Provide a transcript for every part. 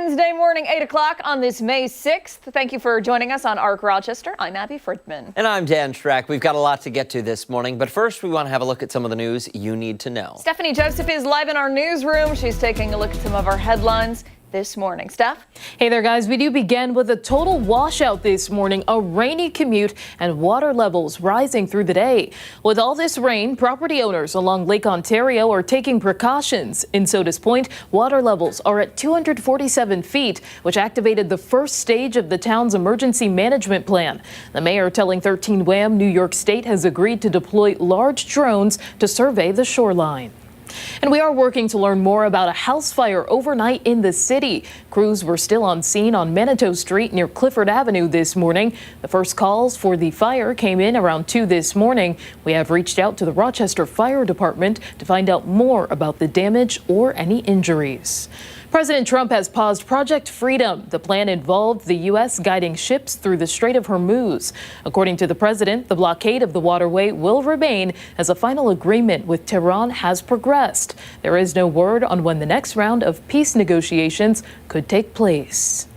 Wednesday morning, 8 o'clock on this May 6th. Thank you for joining us on ARC Rochester. I'm Abby Friedman. And I'm Dan Schrack. We've got a lot to get to this morning, but first we want to have a look at some of the news you need to know. Stephanie Joseph is live in our newsroom. She's taking a look at some of our headlines this morning. Steph? Hey there, guys. We do begin with a total washout this morning, a rainy commute and water levels rising through the day. With all this rain, property owners along Lake Ontario are taking precautions. In Sodas Point, water levels are at 247 feet, which activated the first stage of the town's emergency management plan. The mayor telling 13 WHAM New York State has agreed to deploy large drones to survey the shoreline. And we are working to learn more about a house fire overnight in the city. Crews were still on scene on Manitou Street near Clifford Avenue this morning. The first calls for the fire came in around 2 this morning. We have reached out to the Rochester Fire Department to find out more about the damage or any injuries. President Trump has paused Project Freedom. The plan involved the U.S. guiding ships through the Strait of Hormuz. According to the president, the blockade of the waterway will remain as a final agreement with Tehran has progressed. There is no word on when the next round of peace negotiations could take place.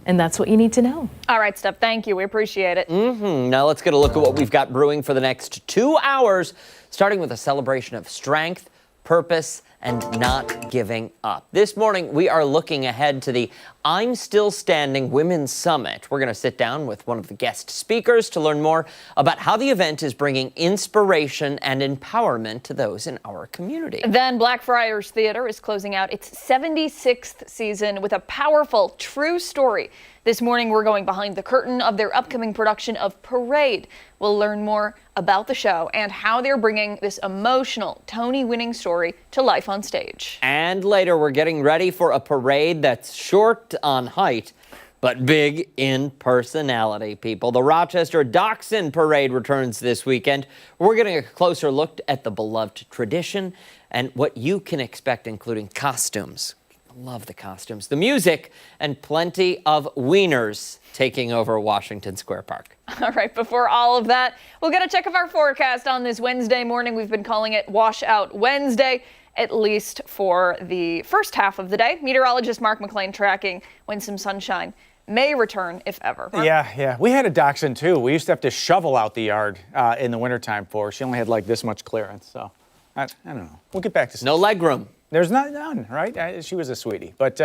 And that's what you need to know. All right, Steph, thank you. We appreciate it. Now let's get a look at what we've got brewing for the next 2 hours, starting with a celebration of strength, purpose, and not giving up. This morning, we are looking ahead to the I'm Still Standing Women's Summit. We're going to sit down with one of the guest speakers to learn more about how the event is bringing inspiration and empowerment to those in our community. Then Blackfriars Theatre is closing out its 76th season with a powerful, true story. This morning, we're going behind the curtain of their upcoming production of Parade. We'll learn more about the show and how they're bringing this emotional, Tony-winning story to life on stage. And later, we're getting ready for a parade that's short on height, but big in personality, people. The Rochester Dachshund Parade returns this weekend. We're getting a closer look at the beloved tradition and what you can expect, including costumes. Love the costumes, the music, and plenty of wieners taking over Washington Square Park. All right, before all of that, we'll get a check of our forecast on this Wednesday morning. We've been calling it Washout Wednesday, at least for the first half of the day. Meteorologist Mark McLean tracking when some sunshine may return, if ever. Mark? Yeah. We had a dachshund, too. We used to have to shovel out the yard in the wintertime for her. She only had like this much clearance, so I don't know. We'll get back to no leg room. There's none, right? She was a sweetie. But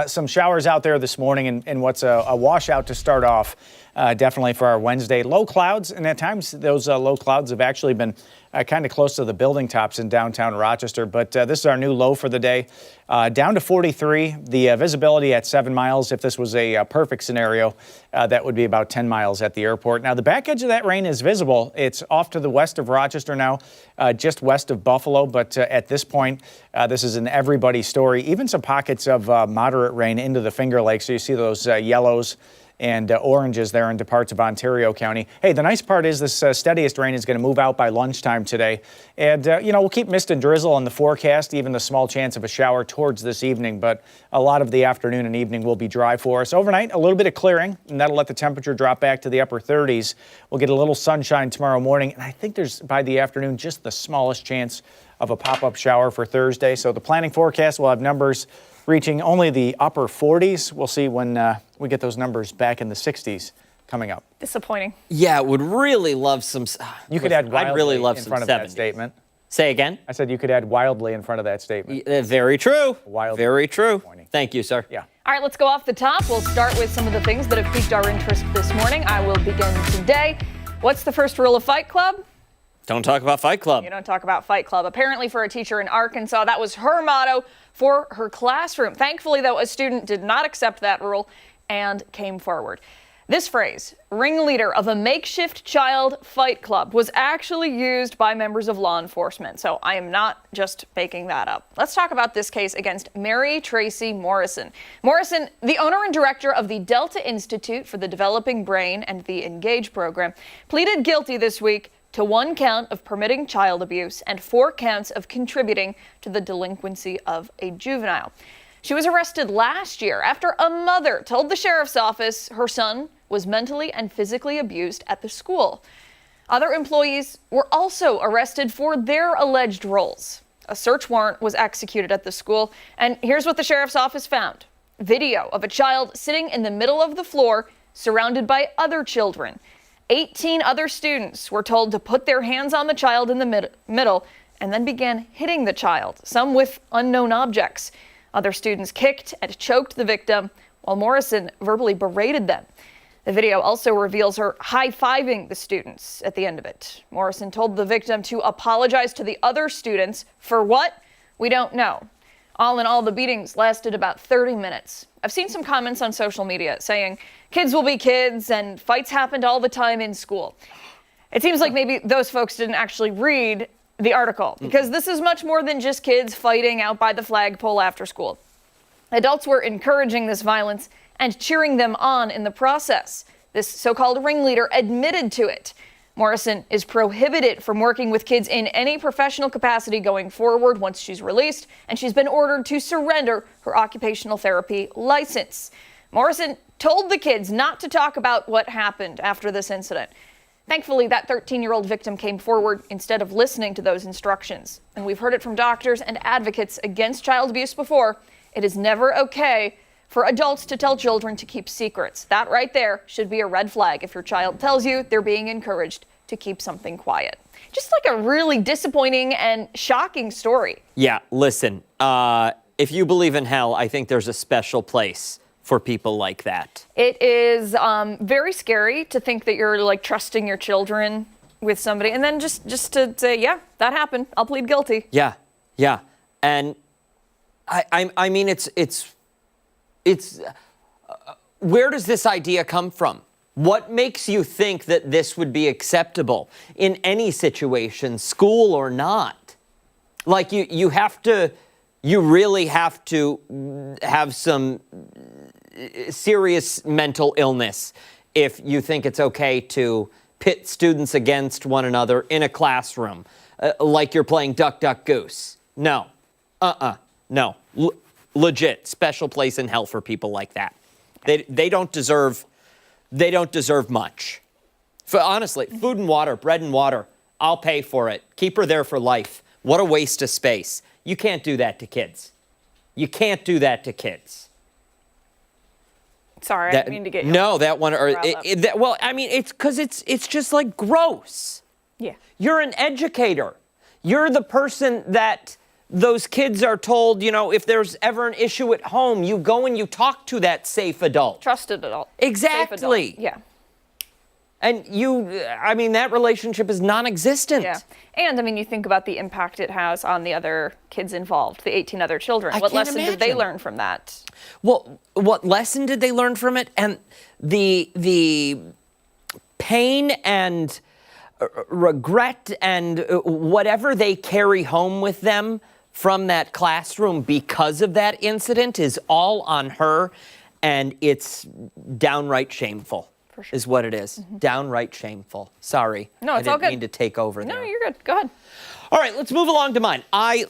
some showers out there this morning and what's a washout to start off, definitely for our Wednesday. Low clouds, and at times those low clouds have actually been kind of close to the building tops in downtown Rochester. But this is our new low for the day, down to 43. The visibility at 7 miles. If this was a perfect scenario, that would be about 10 miles at the airport. Now, the back edge of that rain is visible. It's off to the west of Rochester now, just west of Buffalo. But at this point, this is an everybody story. Even some pockets of moderate rain into the Finger Lakes. So you see those yellows and oranges there into parts of Ontario County. Hey, the nice part is this steadiest rain is going to move out by lunchtime today. And, we'll keep mist and drizzle on the forecast, even the small chance of a shower towards this evening. But a lot of the afternoon and evening will be dry for us. Overnight, a little bit of clearing, and that'll let the temperature drop back to the upper 30s. We'll get a little sunshine tomorrow morning. And I think there's, by the afternoon, just the smallest chance of a pop-up shower for Thursday. So the planning forecast will have numbers reaching only the upper 40s. We'll see when we get those numbers back in the 60s coming up. Disappointing. Yeah, would really love some. You could add wildly I'd really love in some front of 70s. that statement. Say again? I said you could add wildly in front of that statement. Very true. Wildly. Very true. Thank you, sir. Yeah. All right, let's go off the top. We'll start with some of the things that have piqued our interest this morning. I will begin today. What's the first rule of Fight Club? Don't talk about Fight Club. You don't talk about Fight Club. Apparently for a teacher in Arkansas, that was her motto for her classroom. Thankfully, though, a student did not accept that rule and came forward. This phrase, ringleader of a makeshift child fight club, was actually used by members of law enforcement. So I am not just making that up. Let's talk about this case against Mary Tracy Morrison. Morrison, the owner and director of the Delta Institute for the Developing Brain and the Engage program, pleaded guilty this week to 1 count of permitting child abuse and 4 counts of contributing to the delinquency of a juvenile. She was arrested last year after a mother told the sheriff's office her son was mentally and physically abused at the school. Other employees were also arrested for their alleged roles. A search warrant was executed at the school, and here's what the sheriff's office found. video of a child sitting in the middle of the floor surrounded by other children. 18 other students were told to put their hands on the child in the middle and then began hitting the child, some with unknown objects. Other students kicked and choked the victim, while Morrison verbally berated them. The video also reveals her high-fiving the students at the end of it. Morrison told the victim to apologize to the other students for what? We don't know. All in all, the beatings lasted about 30 minutes. I've seen some comments on social media saying kids will be kids and fights happened all the time in school. It seems like maybe those folks didn't actually read the article, because this is much more than just kids fighting out by the flagpole after school. Adults were encouraging this violence and cheering them on in the process. This so-called ringleader admitted to it. Morrison is prohibited from working with kids in any professional capacity going forward once she's released, and she's been ordered to surrender her occupational therapy license. Morrison told the kids not to talk about what happened after this incident. Thankfully, that 13-year-old victim came forward instead of listening to those instructions. And we've heard it from doctors and advocates against child abuse before. It is never okay for adults to tell children to keep secrets. That right there should be a red flag if your child tells you they're being encouraged to keep something quiet. Just like a really disappointing and shocking story. Yeah, listen, if you believe in hell, I think there's a special place for people like that. It is very scary to think that you're like trusting your children with somebody and then just to say, yeah, that happened. I'll plead guilty. Yeah. And I mean, it's where does this idea come from? What makes you think that this would be acceptable in any situation, school or not? Like you really have to have some serious mental illness if you think it's okay to pit students against one another in a classroom, like you're playing Duck, Duck, Goose. No. No. Legit. Special place in hell for people like that. They don't deserve much. Honestly, food and water, bread and water, I'll pay for it. Keep her there for life. What a waste of space. You can't do that to kids. You can't do that to kids. Sorry, I didn't mean to get you. No, that one. Well, I mean, it's because it's just like gross. Yeah. You're an educator. You're the person that those kids are told, if there's ever an issue at home, you go and you talk to that safe adult. Trusted adult. Exactly. Safe adult. Yeah. And that relationship is non-existent. Yeah. And, you think about the impact it has on the other kids involved, the 18 other children. What lesson did they learn from that? Well, what lesson did they learn from it? And the pain and regret and whatever they carry home with them from that classroom because of that incident is all on her, and it's downright shameful. Sure. Is what it is. Mm-hmm. Downright shameful. Sorry. No, it's all good. I didn't mean to take over there. No, you're good. Go ahead. All right, let's move along to mine. I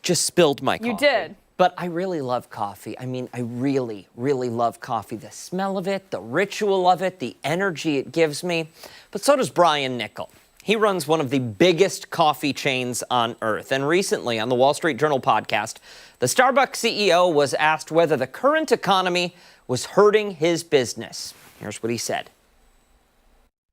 just spilled my coffee. You did. But I really love coffee. I really, really love coffee. The smell of it, the ritual of it, the energy it gives me. But so does Brian Nickel. He runs one of the biggest coffee chains on earth. And recently on the Wall Street Journal podcast, the Starbucks CEO was asked whether the current economy was hurting his business. Here's what he said.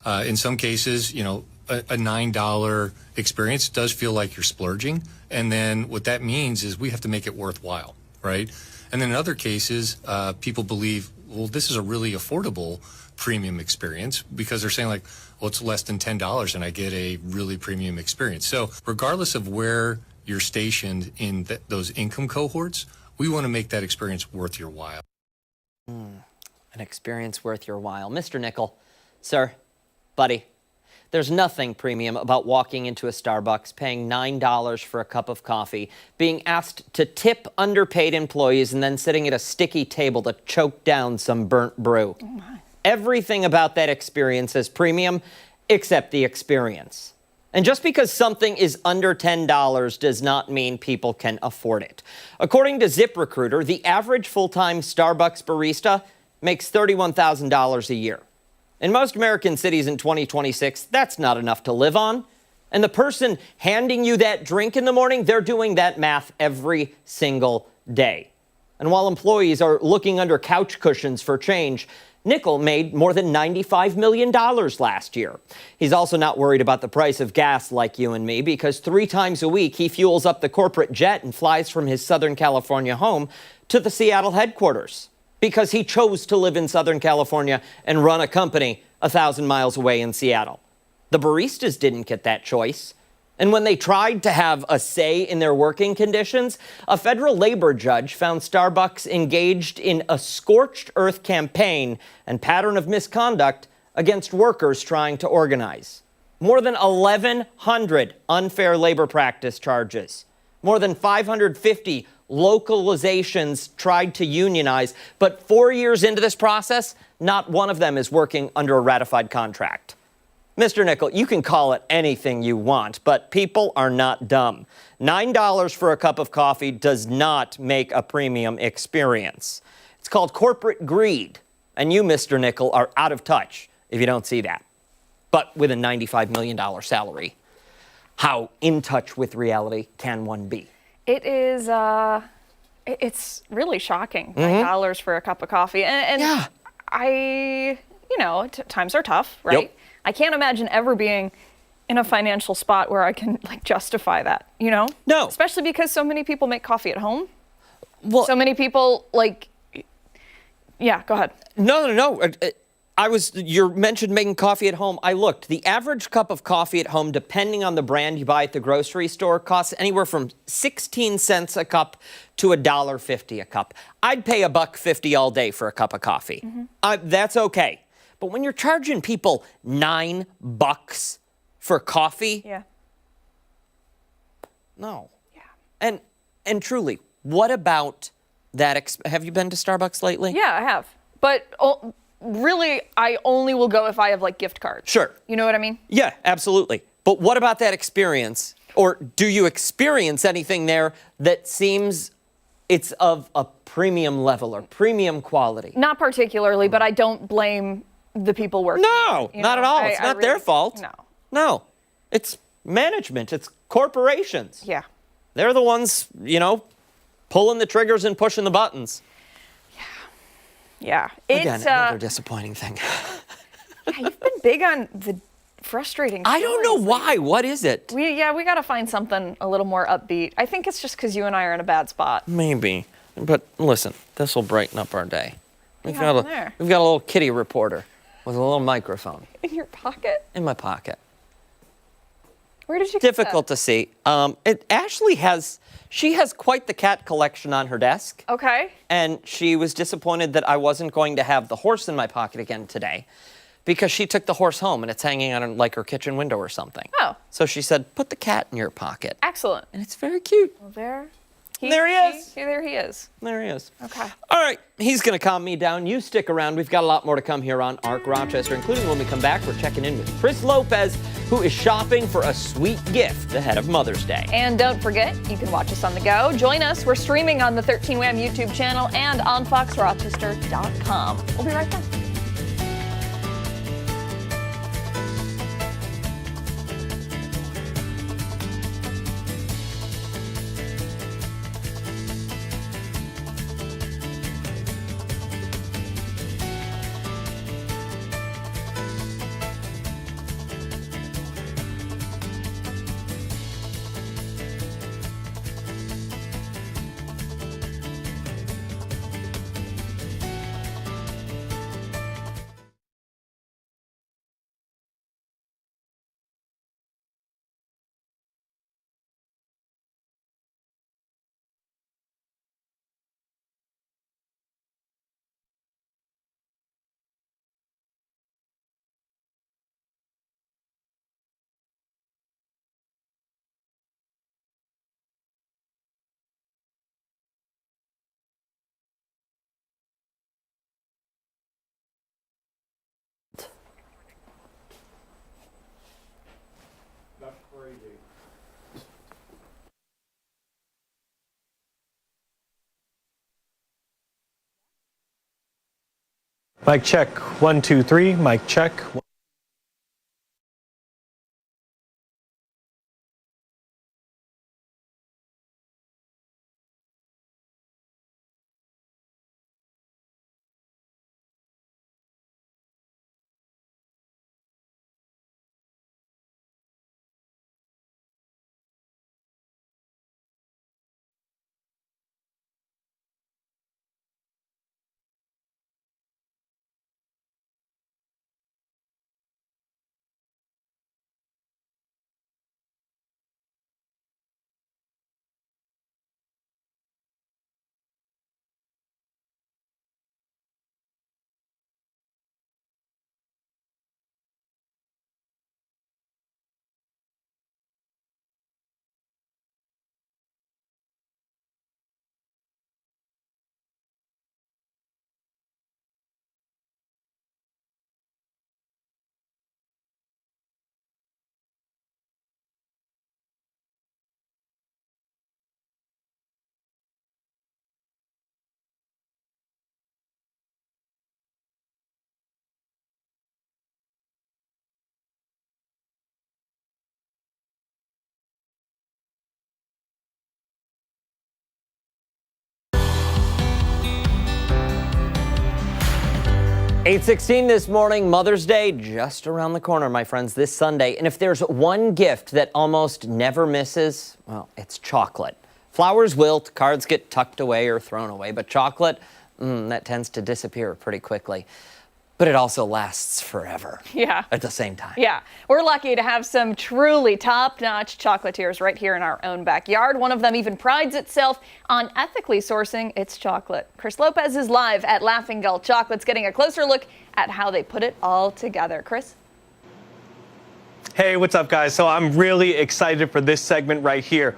In some cases, a $9 experience does feel like you're splurging. And then what that means is we have to make it worthwhile, right? And then in other cases, people believe, well, this is a really affordable premium experience because they're saying well, it's less than $10 and I get a really premium experience. So regardless of where you're stationed in those income cohorts, we want to make that experience worth your while. An experience worth your while. Mr. Nickel, sir, buddy, there's nothing premium about walking into a Starbucks, paying $9 for a cup of coffee, being asked to tip underpaid employees, and then sitting at a sticky table to choke down some burnt brew. Oh my. Everything about that experience is premium, except the experience. And just because something is under $10 does not mean people can afford it. According to ZipRecruiter, the average full-time Starbucks barista makes $31,000 a year. In most American cities in 2026, that's not enough to live on. And the person handing you that drink in the morning, they're doing that math every single day. And while employees are looking under couch cushions for change, Nickel made more than $95 million last year. He's also not worried about the price of gas like you and me, because 3 times a week he fuels up the corporate jet and flies from his Southern California home to the Seattle headquarters, because he chose to live in Southern California and run a company 1,000 miles away in Seattle. The baristas didn't get that choice. And when they tried to have a say in their working conditions, a federal labor judge found Starbucks engaged in a scorched earth campaign and pattern of misconduct against workers trying to organize. More than 1,100 unfair labor practice charges. More than 550 localizations tried to unionize. But 4 years into this process, not one of them is working under a ratified contract. Mr. Nickel, you can call it anything you want, but people are not dumb. $9 for a cup of coffee does not make a premium experience. It's called corporate greed, and you, Mr. Nickel, are out of touch if you don't see that. But with a $95 million salary, how in touch with reality can one be? It is, it's really shocking. $9 for a cup of coffee. And Yeah. Times are tough, right? Yep. I can't imagine ever being in a financial spot where I can justify that, No. Especially because so many people make coffee at home. Well, So many people yeah, go ahead. No. You mentioned making coffee at home. I looked. The average cup of coffee at home, depending on the brand you buy at the grocery store, costs anywhere from 16 cents a cup to $1.50 a cup. I'd pay $1.50 all day for a cup of coffee. That's okay. But when you're charging people $9 for coffee, Yeah. no. Yeah. And truly, what about that? Have you been to Starbucks lately? Yeah, I have. But really, I only will go if I have gift cards. Sure. You know what I mean? Yeah, absolutely. But what about that experience? Or do you experience anything there that seems it's of a premium level or premium quality? Not particularly, but I don't blame the people working. No, You not know, at all. I- It's I not their really- fault. No. It's management. It's corporations. Yeah. They're the ones, pulling the triggers and pushing the buttons. Yeah. Again, It's another disappointing thing. yeah, you've been big on the frustrating I don't know stories why. What is it? we got to find something a little more upbeat. I think it's just because you and I are in a bad spot. Maybe. But listen, this will brighten up our day. We've got happened there? a little kitty reporter with a little microphone In your pocket? in my pocket. Where did you get Difficult to see. Ashley has quite the cat collection on her desk. that? Okay. And she was disappointed that I wasn't going to have the horse in my pocket again today, because she took the horse home and it's hanging on her kitchen window or something. Oh. So she said, put the cat in your pocket. Excellent. And it's very cute. Well, there There he is. There he is. There he is. Okay. All right, he's going to calm me down. You stick around. We've got a lot more to come here on ARC Rochester, including when we come back, we're checking in with Chris Lopez, who is shopping for a sweet gift ahead of Mother's Day. And don't forget, you can watch us on the go. Join us. We're streaming on the 13 Wham YouTube channel and on foxrochester.com. We'll be right back. Mic check, 1, 2, 3. Mic check. 8:16 this morning, Mother's Day just around the corner, my friends, this Sunday. And if there's one gift that almost never misses, well, it's chocolate. Flowers wilt, cards get tucked away or thrown away, but chocolate, that tends to disappear pretty quickly. But it also lasts forever. Yeah. At the same time. Yeah. We're lucky to have some truly top-notch chocolatiers right here in our own backyard. One of them even prides itself on ethically sourcing its chocolate. Chris Lopez is live at Laughing Gull Chocolates, getting a closer look at how they put it all together. Chris? Hey, what's up, guys? So I'm really excited for this segment right here.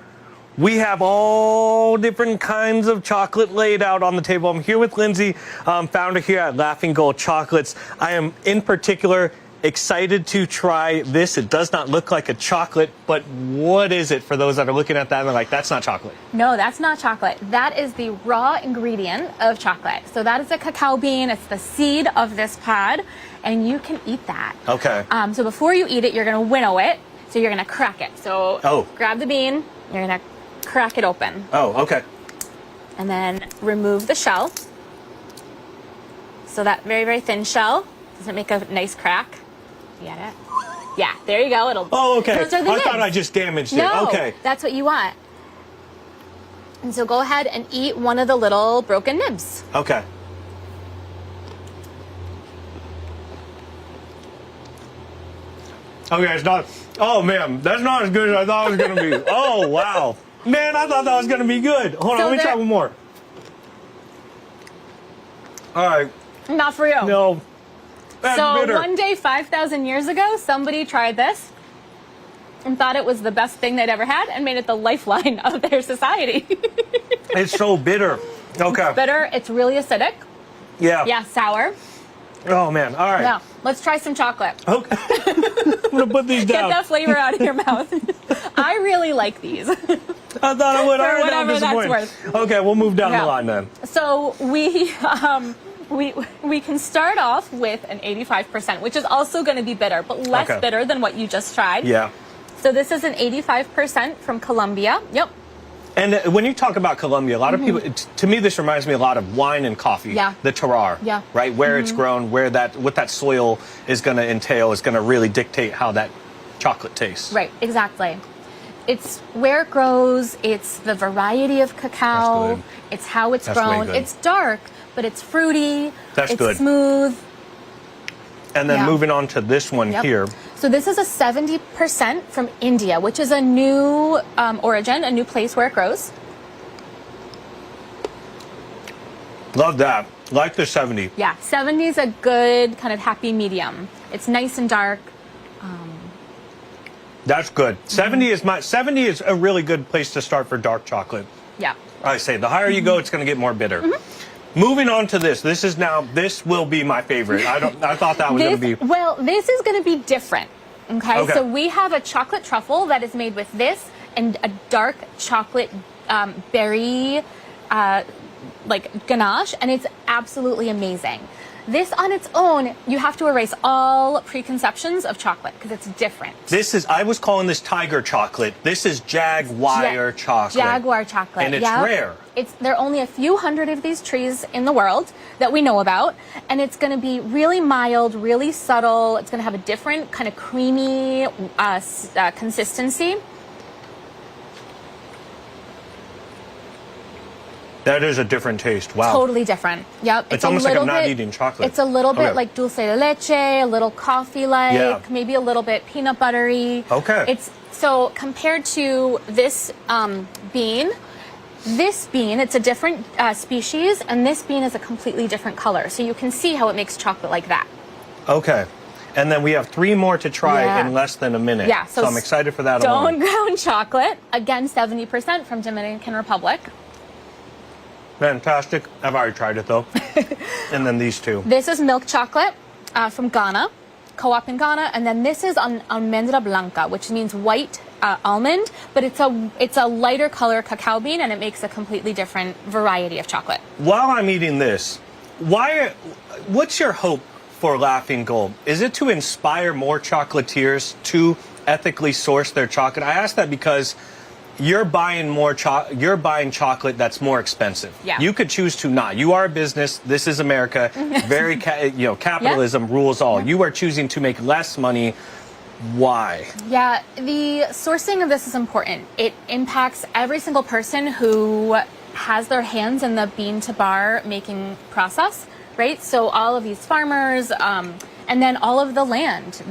We have all different kinds of chocolate laid out on the table. I'm here with Lindsay, founder here at Laughing Gull Chocolates. I am in particular excited to try this. It does not look like a chocolate, but what is it for those that are looking at that and they're like, that's not chocolate? No, that's not chocolate. That is the raw ingredient of chocolate. So that is a cacao bean. It's the seed of this pod, and you can eat that. Okay. So before you eat it, you're going to winnow it. So you're going to crack it. So grab the bean. You're going to crack it open. Oh, okay. And then remove the shell. So that very, very thin shell, does it make a nice crack? You get it? Yeah, there you go. It'll. Oh, okay. Those are the I thought nibs. I just damaged it. No, Okay. that's what you want. And so go ahead and eat one of the little broken nibs. Okay. Okay, it's not. Oh, man, that's not as good as I thought it was going to be. Oh, wow. Man, I thought that was going to be good. Hold on, So let me try there- one more. All right. Not for you. No. That's So bitter. one day, 5,000 years ago, somebody tried this and thought it was the best thing they'd ever had and made it the lifeline of their society. It's so bitter. Okay. Bitter, it's really acidic. Yeah. Yeah, sour. Oh, man. All right. Yeah, let's try some chocolate. Okay. I'm going to put these Get down. that flavor out of your mouth. I really like these. I thought I would. For All right, whatever I'm that's disappointed. Okay, we'll move down Yeah. the line then. So we can start off with an 85%, which is also going to be bitter, but less Okay. bitter than what you just tried. Yeah. So this is an 85% from Colombia. Yep. And when you talk about Colombia, a lot of people, to me, this reminds me a lot of wine and coffee. Yeah. The terroir. Yeah. Right? Where it's grown, what that soil is going to entail is going to really dictate how that chocolate tastes. Right, exactly. It's where it grows, it's the variety of That's cacao, good. it's how it's That's way grown. good. It's dark, but it's fruity, That's it's good. smooth. And then Yeah. moving on to this one Yep. here. So this is a 70% from India, which is a new origin, a new place where it grows. Love that. Like the 70. Yeah, 70 is a good kind of happy medium. It's nice and dark. That's good. 70 is a really good place to start for dark chocolate. Yeah. I say the higher you go, it's going to get more bitter. Moving on to this. This will be my favorite. I thought that was going to be. Well, this is going to be different. Okay? Okay. So we have a chocolate truffle that is made with this and a dark chocolate berry like ganache, and it's absolutely amazing. This on its own, you have to erase all preconceptions of chocolate because it's different. I was calling this tiger chocolate. This is jaguar chocolate. Jaguar chocolate. And it's yeah. rare. There are only a few hundred of these trees in the world that we know about, and it's going to be really mild, really subtle. It's going to have a different kind of creamy consistency. That is a different taste. Wow. Totally different. Yep. It's almost like I'm little not bit- eating chocolate. It's a little bit Okay. like dulce de leche, a little coffee-like, Yeah. maybe a little bit peanut buttery. Okay. It's so compared to this bean. This bean, it's a different species, and this bean is a completely different color. So you can see how it makes chocolate like that. Okay. And then we have 3 more to try Yeah. in less than a minute. Yeah. So I'm excited for that Stone alone. ground chocolate, again 70% from Dominican Republic. Fantastic. I've already tried it though. And then these two. This is milk chocolate from Ghana, co-op in Ghana, and then this is almendra blanca, which means white almond, but it's a lighter color cacao bean, and it makes a completely different variety of chocolate. While I'm eating this, what's your hope for Laughing Gull? Is it to inspire more chocolatiers to ethically source their chocolate? I ask that because you're buying you're buying chocolate that's more expensive. Yeah. You could choose to not. You are a business. This is America. Very, capitalism rules all. You are choosing to make less money. Why? Yeah, the sourcing of this is important. It impacts every single person who has their hands in the bean to bar making process, right? So all of these farmers, and then all of the land.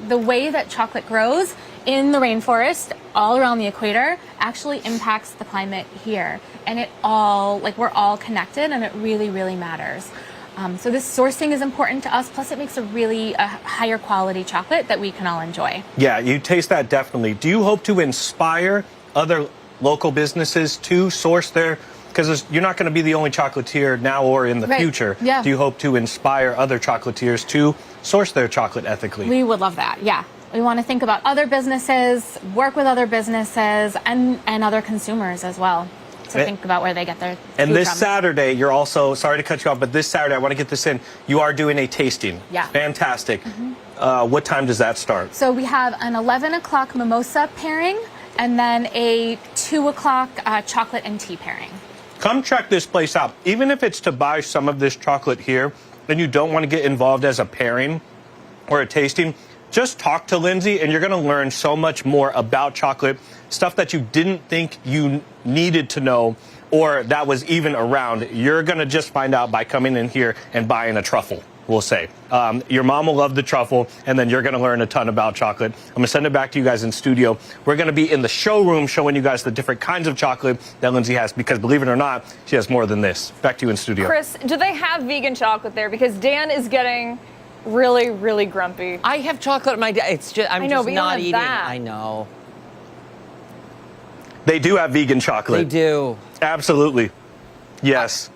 The way that chocolate grows in the rainforest all around the equator actually impacts the climate here. And we're all connected, and it really, really matters. So this sourcing is important to us, plus it makes a higher quality chocolate that we can all enjoy. Yeah, you taste that definitely. Do you hope to inspire other local businesses to source their, because you're not going to be the only chocolatier now or in the future. Yeah. Do you hope to inspire other chocolatiers to source their chocolate ethically? We would love that, yeah. We want to think about other businesses, work with other businesses, and other consumers as well. To think about where they get their And food this from. Saturday, you're also, sorry to cut you off, but this Saturday, I want to get this in, you are doing a tasting. Yeah. Fantastic. What time does that start? So we have an 11 o'clock mimosa pairing, and then a 2 o'clock chocolate and tea pairing. Come check this place out. Even if it's to buy some of this chocolate here, and you don't want to get involved as a pairing or a tasting, just talk to Lindsay, and you're going to learn so much more about chocolate, stuff that you didn't think you needed to know or that was even around. You're going to just find out by coming in here and buying a truffle, we'll say. Your mom will love the truffle, and then you're going to learn a ton about chocolate. I'm going to send it back to you guys in studio. We're going to be in the showroom showing you guys the different kinds of chocolate that Lindsay has, because believe it or not, she has more than this. Back to you in studio. Chris, do they have vegan chocolate there? Because Dan is getting really, really grumpy. I have chocolate in my day. It's just I'm I know, just but you don't not have eating. that. I know. They do have vegan chocolate. They do. Absolutely. Yes.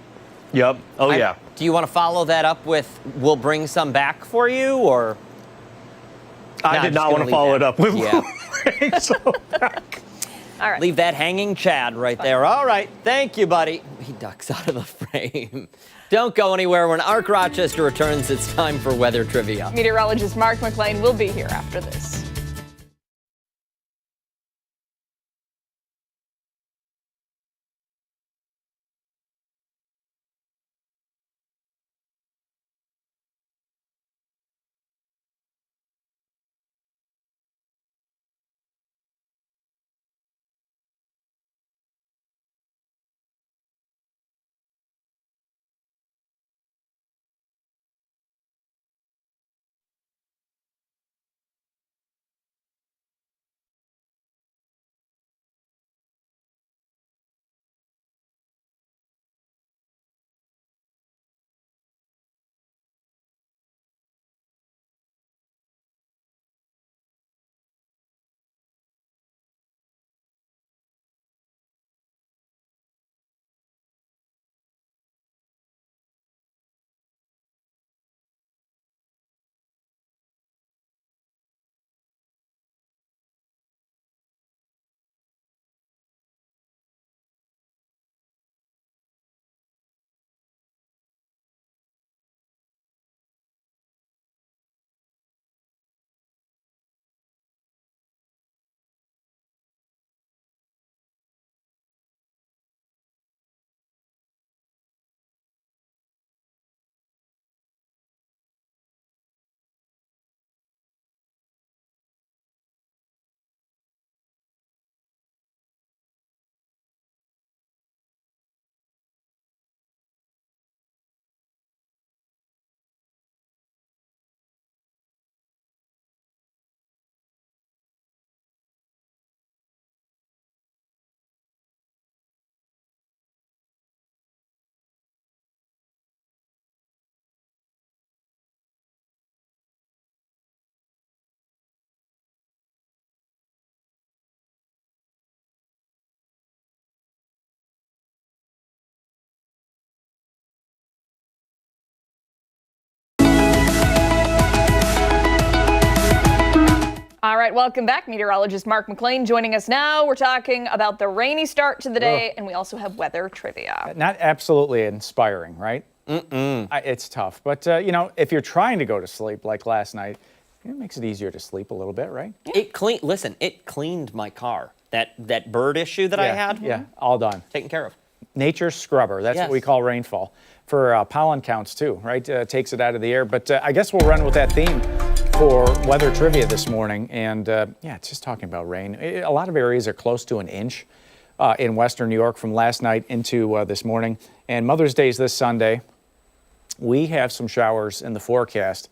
Yep. Oh, yeah. Do you want to follow that up with we'll bring some back for you, or? I Nah, did just not gonna want to leave follow that. it up with Yeah. we'll bring some back. All right. Leave that hanging Chad right there. All right. Thank you, buddy. He ducks out of the frame. Don't go anywhere. When Ark Rochester returns, it's time for weather trivia. Meteorologist Mark McLean will be here after this. All right, welcome back. Meteorologist Mark McLean joining us now. We're talking about the rainy start to the day, and we also have weather trivia. Not absolutely inspiring, right? It's tough. But, if you're trying to go to sleep like last night, it makes it easier to sleep a little bit, right? Listen, it cleaned my car. That bird issue that I had. Yeah, all done. Taken care of. Nature's scrubber. That's Yes. what we call rainfall. For pollen counts too, right? Takes it out of the air. But I guess we'll run with that theme for weather trivia this morning. And yeah, it's just talking about rain. A lot of areas are close to an inch in western New York from last night into this morning. And Mother's Day is this Sunday. We have some showers in the forecast.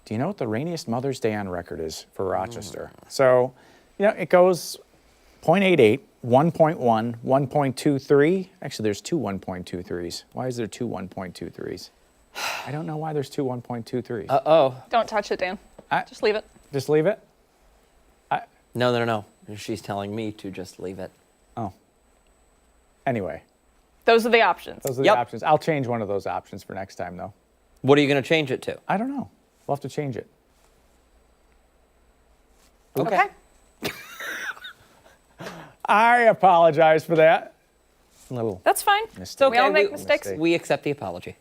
Do you know what the rainiest Mother's Day on record is for Rochester? So, you know, it goes 0.88, 1.1, 1.23. Actually, there's two 1.23s. Why is there two 1.23s? I don't know why there's two 1.23s. Uh-oh. Don't touch it, Dan. I- Just leave it. Just leave it? No. She's telling me to just leave it. Oh. Anyway, Those are the options. those are the Yep. options. I'll change one of those options for next time, though. What are you going to change it to? I don't know. We'll have to change it. Okay. I apologize for that. Little. That's fine. Mistake. We all make we- mistakes. We accept the apology.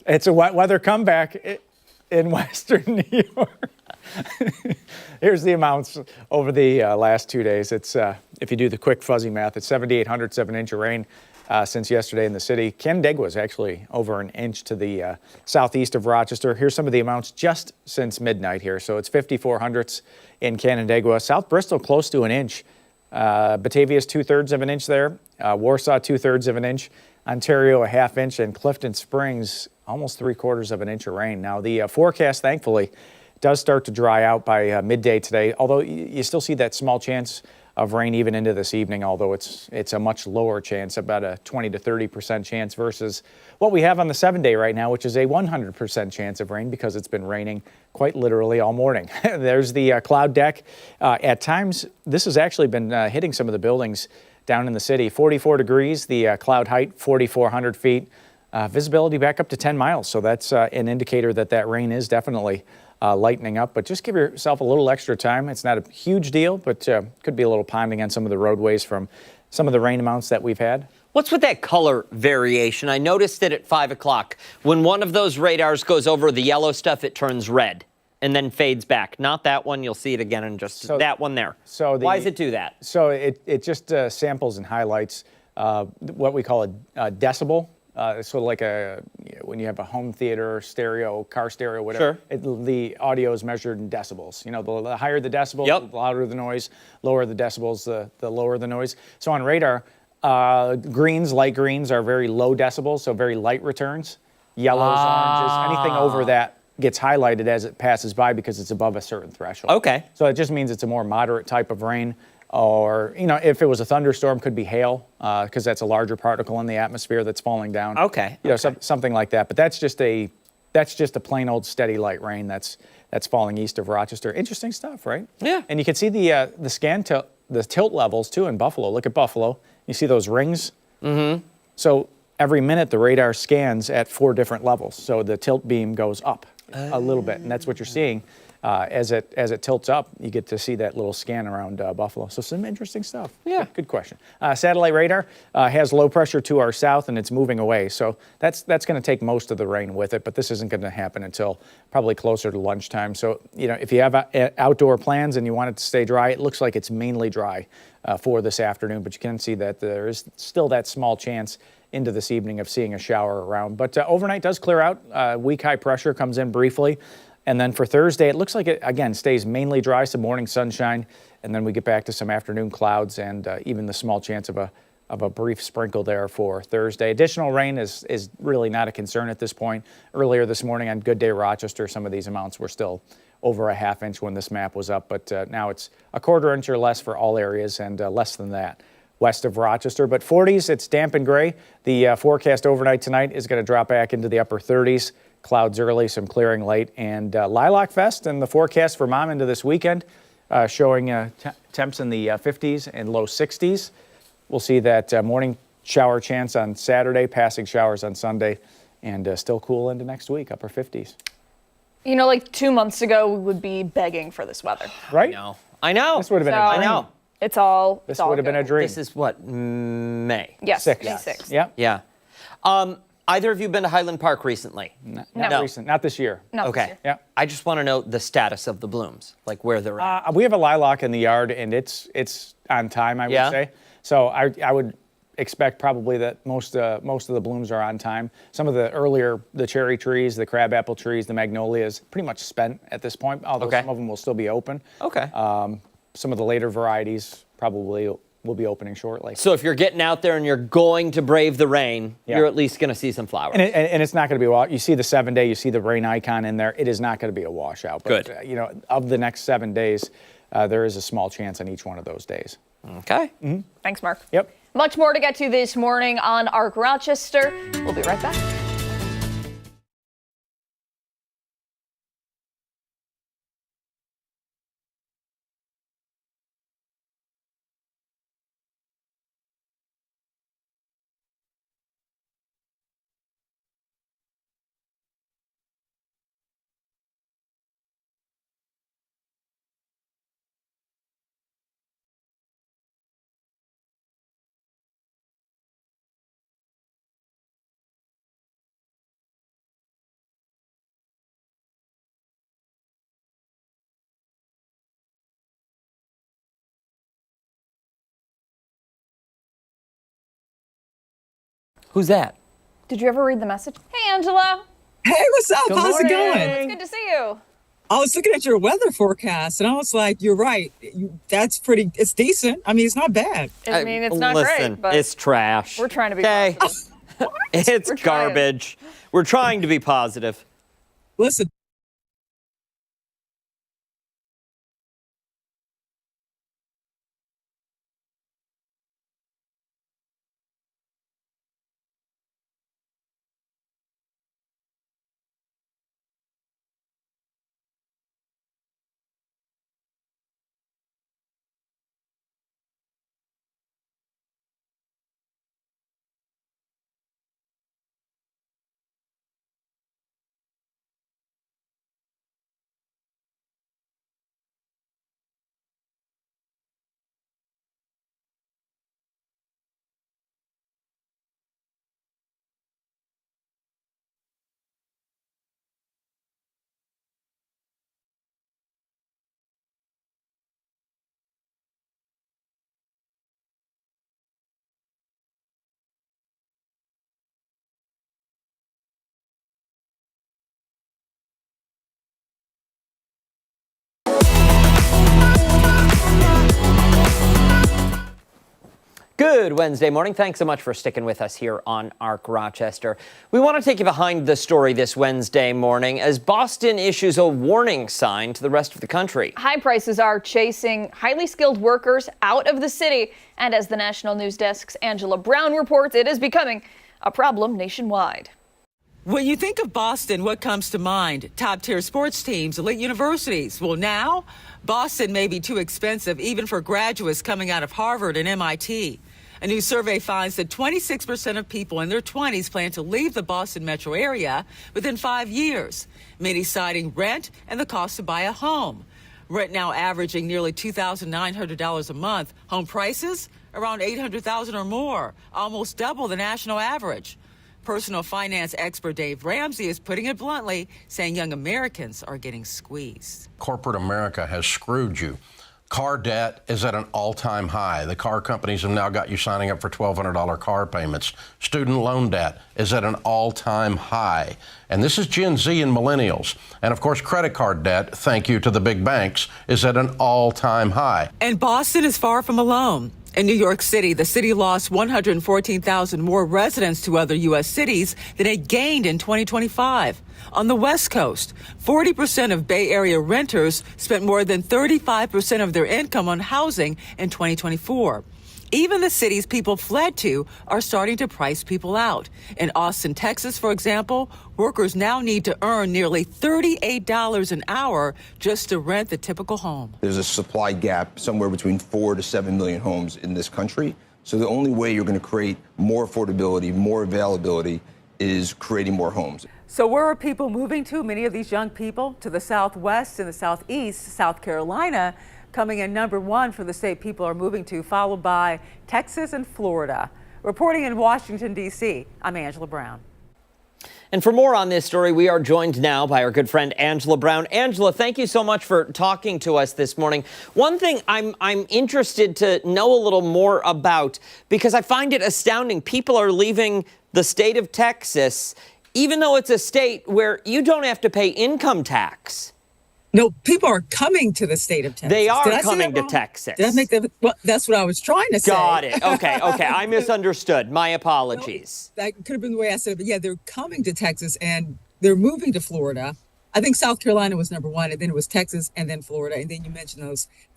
It's a wet weather comeback in western New York. Here's the amounts over the last 2 days. It's if you do the quick fuzzy math, it's 7,800, 7 inch of rain since yesterday in the city. Canandaigua is actually over an inch to the southeast of Rochester. Here's some of the amounts just since midnight here. So it's 5,400ths in Canandaigua. South Bristol close to an inch. Batavia's 2/3 of an inch there. Warsaw 2/3 of an inch. Ontario a half inch, and Clifton Springs almost 3/4 of an inch of rain. Now the forecast, thankfully, does start to dry out by midday today, although you still see that small chance of rain even into this evening, although it's a much lower chance, about a 20 to 30% chance versus what we have on the 7-day right now, which is a 100% chance of rain because it's been raining quite literally all morning. There's the cloud deck. At times, this has actually been hitting some of the buildings down in the city. 44 degrees, the cloud height, 4,400 feet. Visibility back up to 10 miles, so that's an indicator that rain is definitely lightening up. But just give yourself a little extra time. It's not a huge deal, but could be a little ponding on some of the roadways from some of the rain amounts that we've had. What's with that color variation? I noticed it at 5 o'clock. When one of those radars goes over the yellow stuff, it turns red and then fades back. Not that one. You'll see it again in just that one there. So why does it do that? So it just samples and highlights what we call a decibel. It's sort of like when you have a home theater, stereo, car stereo, whatever. Sure. The audio is measured in decibels. You know, the higher the decibels, Yep. the louder the noise. Lower the decibels, the lower the noise. So on radar, greens, light greens are very low decibels, so very light returns. Yellows, oranges, anything over that gets highlighted as it passes by because it's above a certain threshold. Okay. So it just means it's a more moderate type of rain. Or, you know, if it was a thunderstorm, could be hail, because that's a larger particle in the atmosphere that's falling down. Okay. You know, something like that. But that's just a plain old steady light rain that's falling east of Rochester. Interesting stuff, right? Yeah. And you can see the tilt levels too in Buffalo. Look at Buffalo. You see those rings? Mm-hmm. So every minute the radar scans at 4 different levels. So the tilt beam goes up a little bit, and that's what you're seeing. As it tilts up, you get to see that little scan around Buffalo. So some interesting stuff. Yeah. Good question. Satellite radar has low pressure to our south, and it's moving away. So that's going to take most of the rain with it, but this isn't going to happen until probably closer to lunchtime. So, you know, if you have outdoor plans and you want it to stay dry, it looks like it's mainly dry for this afternoon, but you can see that there is still that small chance into this evening of seeing a shower around. But overnight does clear out. Weak high pressure comes in briefly. And then for Thursday, it looks like it, again, stays mainly dry, some morning sunshine, and then we get back to some afternoon clouds and even the small chance of a brief sprinkle there for Thursday. Additional rain is really not a concern at this point. Earlier this morning on Good Day Rochester, some of these amounts were still over a half inch when this map was up, but now it's a 1/4 inch or less for all areas and less than that west of Rochester. But 40s, it's damp and gray. The forecast overnight tonight is going to drop back into the upper 30s. Clouds early, some clearing late, and Lilac Fest and the forecast for Mom into this weekend showing temps in the 50s and low 60s. We'll see that morning shower chance on Saturday, passing showers on Sunday, and still cool into next week, upper 50s. You know, like 2 months ago, we would be begging for this weather. Right? I know. This would have been So- a I dream. know. It's all. This it's all would have been a good. dream. This is what, May? Yes, Six. May 6th. Yep. Yeah. Either of you been to Highland Park recently? Not No. recent, not this year. Not this Okay. year. Yeah. I just want to know the status of the blooms, like where they're at. We have a lilac in the yard, and it's on time, I would Yeah? say. So I would expect probably that most of the blooms are on time. Some of the cherry trees, the crabapple trees, the magnolias, pretty much spent at this point, although Okay. some of them will still be open. Okay. Some of the later varieties probably will be opening shortly. So if you're getting out there and you're going to brave the rain, Yeah. you're at least going to see some flowers. And it's not going to be a wash. You see the 7 day, you see the rain icon in there. It is not going to be a washout. But, Good. Of the next 7 days, there is a small chance on each one of those days. Okay. Thanks, Mark. Yep. Much more to get to this morning on Arc Rochester. We'll be right back. Who's that? Did you ever read the message? Hey, Angela. Hey, what's up? Good How's it morning. going? It's good to see you. I was looking at your weather forecast and I was like, you're right. That's it's decent. I mean, it's not bad. I mean, it's not Listen, great, but it's trash. we're trying to be Okay. It's We're trying. garbage. We're trying to be positive. Listen, Good Wednesday morning. Thanks so much for sticking with us here on Arc Rochester. We want to take you behind the story this Wednesday morning as Boston issues a warning sign to the rest of the country. High prices are chasing highly skilled workers out of the city. And as the National News Desk's Angela Brown reports, it is becoming a problem nationwide. When you think of Boston, what comes to mind? Top-tier sports teams, elite universities. Well, now, Boston may be too expensive even for graduates coming out of Harvard and MIT. A new survey finds that 26% of people in their 20s plan to leave the Boston metro area within 5 years, many citing rent and the cost to buy a home. Rent now averaging nearly $2,900 a month. Home prices around $800,000 or more, almost double the national average. Personal finance expert Dave Ramsey is putting it bluntly, saying young Americans are getting squeezed. Corporate America has screwed you. Car debt is at an all-time high. The car companies have now got you signing up for $1,200 car payments. Student loan debt is at an all-time high. And this is Gen Z and millennials. And of course, credit card debt, thank you to the big banks, is at an all-time high. And Boston is far from alone. In New York City, the city lost 114,000 more residents to other U.S. cities than it gained in 2025. On the West Coast, 40% of Bay Area renters spent more than 35% of their income on housing in 2024. Even the cities people fled to are starting to price people out. In Austin, Texas, for example, workers now need to earn nearly $38 an hour just to rent the typical home. There's a supply gap somewhere between 4 to 7 million homes in this country. So the only way you're going to create more affordability, more availability, is creating more homes. So where are people moving to? Many of these young people to the Southwest and the Southeast, South Carolina, coming in number one for the state people are moving to, followed by Texas and Florida. Reporting in Washington, D.C., I'm Angela Brown. And for more on this story, we are joined now by our good friend Angela Brown. Angela, thank you so much for talking to us this morning. One thing I'm interested to know a little more about, because I find it astounding. People are leaving the state of Texas, even though it's a state where you don't have to pay income tax. No, people are coming to the state of Texas. They are coming to Texas. Did I make that? Well, that's what I was trying to say. Got it. Okay. I misunderstood. My apologies. That could have been the way I said it. But yeah, they're coming to Texas and they're moving to Florida. I think South Carolina was number one, and then it was Texas, and then Florida. And then you mentioned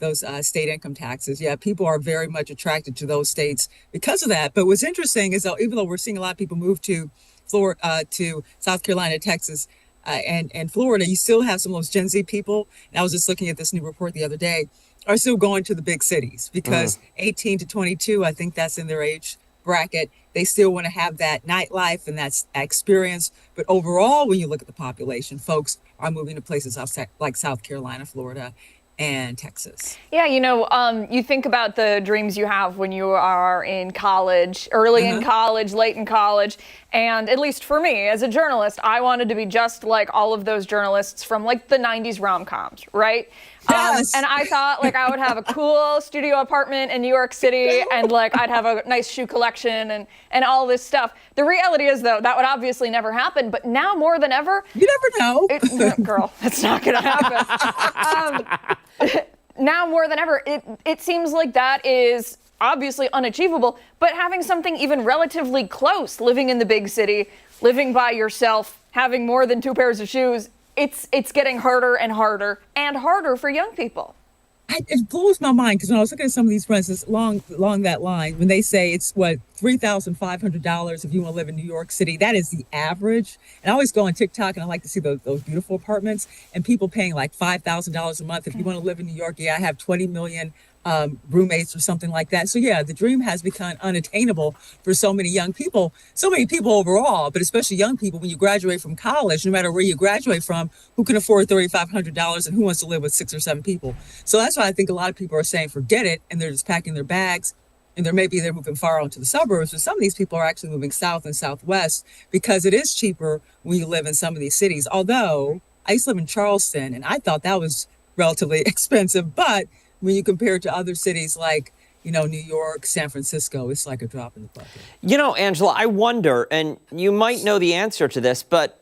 those state income taxes. Yeah, people are very much attracted to those states because of that. But what's interesting is, even though we're seeing a lot of people move to Florida, to South Carolina, Texas, and Florida, you still have some of those Gen Z people. And I was just looking at this new report the other day, are still going to the big cities because 18 to 22, I think that's in their age bracket. They still want to have that nightlife and that experience. But overall, when you look at the population, folks are moving to places like South Carolina, Florida, and Texas. Yeah, you think about the dreams you have when you are in college, early in college, late in college. And at least for me, as a journalist, I wanted to be just like all of those journalists from like the 90s rom-coms, right? Yes. And I thought like I would have a cool studio apartment in New York City and like I'd have a nice shoe collection and all this stuff. The reality is, though, that would obviously never happen. But now more than ever, you never know. Girl, it's not going to happen. Now more than ever, it seems like that is obviously unachievable, but having something even relatively close, living in the big city, living by yourself, having more than 2 pairs of shoes, it's getting harder and harder and harder for young people. It blows my mind because when I was looking at some of these friends along that line, when they say it's $3,500 if you want to live in New York City, that is the average. And I always go on TikTok and I like to see those beautiful apartments and people paying like $5,000 a month. If you want to live in New York, I have 20 million roommates or something like that. So yeah, the dream has become unattainable for so many young people, so many people overall, but especially young people. When you graduate from college, no matter where you graduate from, who can afford $3,500 and who wants to live with 6 or 7 people? So that's why I think a lot of people are saying forget it, and they're just packing their bags, and they're moving far onto the suburbs. But some of these people are actually moving south and southwest because it is cheaper when you live in some of these cities. Although I used to live in Charleston, and I thought that was relatively expensive, but when you compare it to other cities like, New York, San Francisco, it's like a drop in the bucket. Angela, I wonder, and you might know the answer to this, but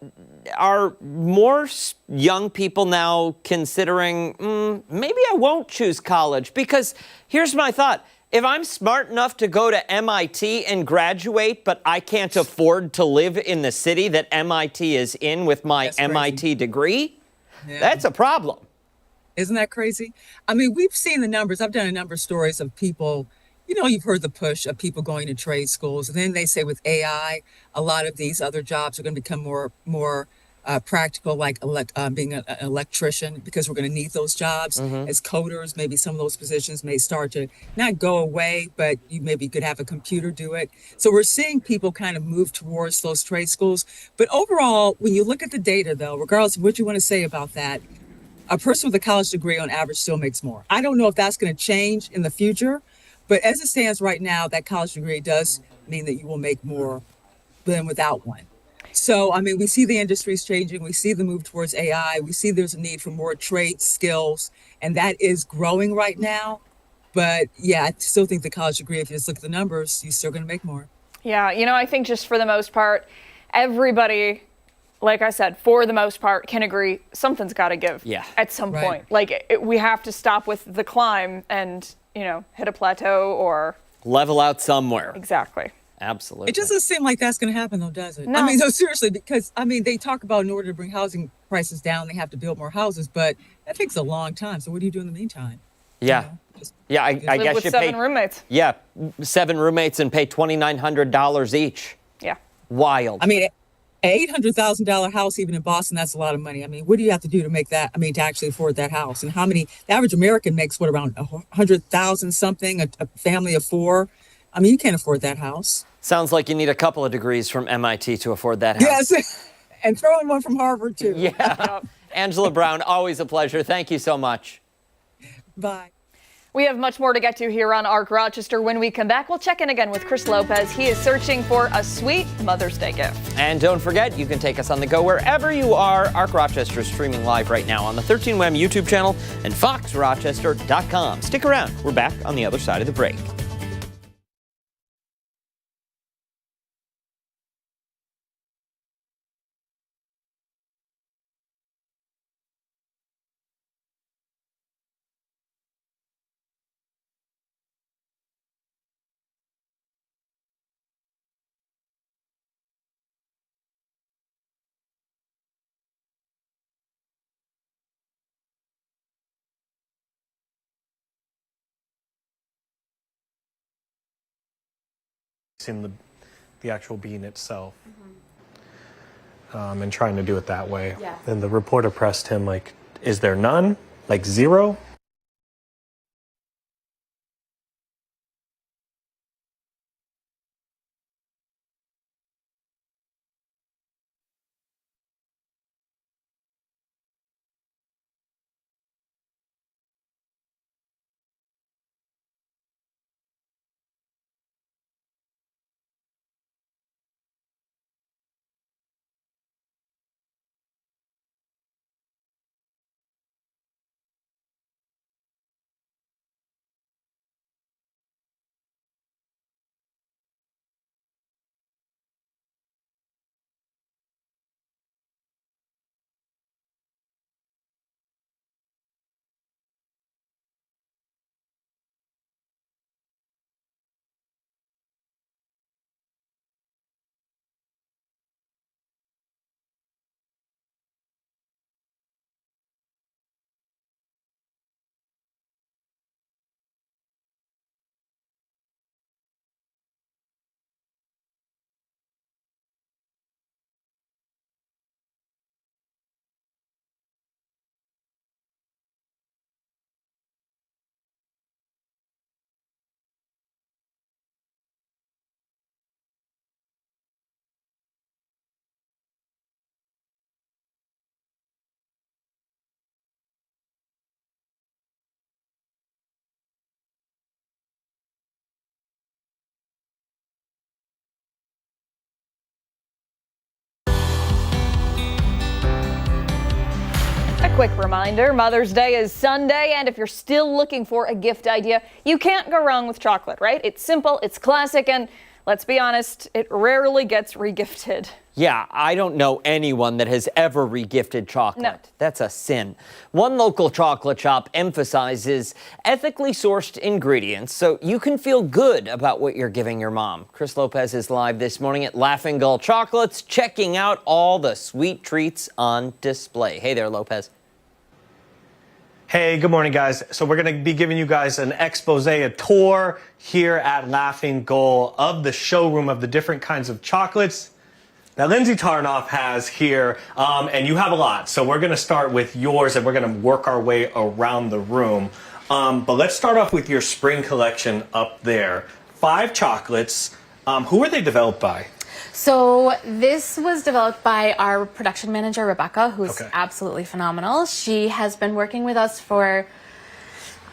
are more young people now considering, maybe I won't choose college? Because here's my thought. If I'm smart enough to go to MIT and graduate, but I can't afford to live in the city that MIT is in with my MIT degree, that's a problem. Isn't that crazy? I mean, we've seen the numbers. I've done a number of stories of people, you've heard the push of people going to trade schools. And then they say with AI, a lot of these other jobs are going to become more practical, like being an electrician, because we're going to need those jobs as coders. Maybe some of those positions may start to not go away, but you maybe could have a computer do it. So we're seeing people kind of move towards those trade schools. But overall, when you look at the data, though, regardless of what you want to say about that, a person with a college degree on average still makes more. I don't know if that's going to change in the future, but as it stands right now, that college degree does mean that you will make more than without one. So, I mean, we see the industries changing. We see the move towards AI. We see there's a need for more trade skills, and that is growing right now. But yeah, I still think the college degree, if you just look at the numbers, you're still going to make more. Yeah, I think just for the most part, everybody, like I said, for the most part, can agree something's got to give at some point. Like, we have to stop with the climb and, hit a plateau or level out somewhere. Exactly. Absolutely. It doesn't seem like that's going to happen, though, does it? No. I mean, no, seriously, because, they talk about in order to bring housing prices down, they have to build more houses, but that takes a long time. So what do you do in the meantime? Yeah. I guess with you 7 pay roommates. Yeah, 7 roommates and pay $2,900 each. Yeah. Wild. I mean, an $800,000 house, even in Boston, that's a lot of money. I mean, what do you have to do to make that? To actually afford that house? And the average American makes around 100,000 something, a family of 4. You can't afford that house. Sounds like you need a couple of degrees from MIT to afford that house. Yes, and throw in one from Harvard, too. Yeah. Angela Brown, always a pleasure. Thank you so much. Bye. We have much more to get to here on Arc Rochester. When we come back, we'll check in again with Chris Lopez. He is searching for a sweet Mother's Day gift. And don't forget, you can take us on the go wherever you are. Arc Rochester is streaming live right now on the 13WM YouTube channel and foxrochester.com. Stick around. We're back on the other side of the break. In the actual bean itself, and trying to do it that way. Yeah. And the reporter pressed him like, is there none? Like zero? A quick reminder, Mother's Day is Sunday, and if you're still looking for a gift idea, you can't go wrong with chocolate, right? It's simple, it's classic, and let's be honest, it rarely gets regifted. Yeah, I don't know anyone that has ever regifted chocolate. No. That's a sin. One local chocolate shop emphasizes ethically sourced ingredients so you can feel good about what you're giving your mom. Chris Lopez is live this morning at Laughing Gull Chocolates, checking out all the sweet treats on display. Hey there, Lopez. Hey, good morning, guys. So we're going to be giving you guys an expose, a tour here at Laughing Gull of the showroom of the different kinds of chocolates that Lindsay Tarnoff has here, and you have a lot. So we're going to start with yours, and we're going to work our way around the room. But let's start off with your spring collection up there. 5 chocolates. Who are they developed by? So this was developed by our production manager, Rebecca, who's absolutely phenomenal. She has been working with us for,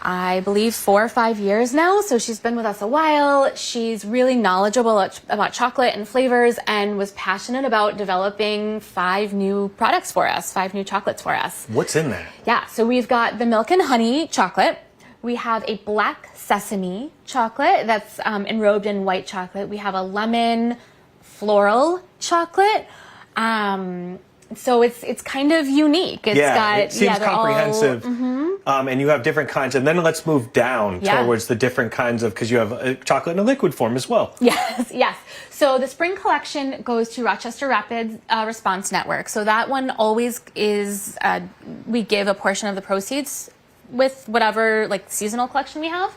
I believe, 4 or 5 years now. So she's been with us a while. She's really knowledgeable about chocolate and flavors and was passionate about developing 5 new products for us, 5 new chocolates for us. What's in there? Yeah, so we've got the milk and honey chocolate. We have a black sesame chocolate that's enrobed in white chocolate. We have a lemon floral chocolate. So it's kind of unique. It's got, it seems comprehensive. All, and you have different kinds. And then let's move down towards the different kinds of, because you have a chocolate in a liquid form as well. Yes, yes. So the spring collection goes to Rochester Rapid Response Network. So that one always is, we give a portion of the proceeds with whatever like seasonal collection we have.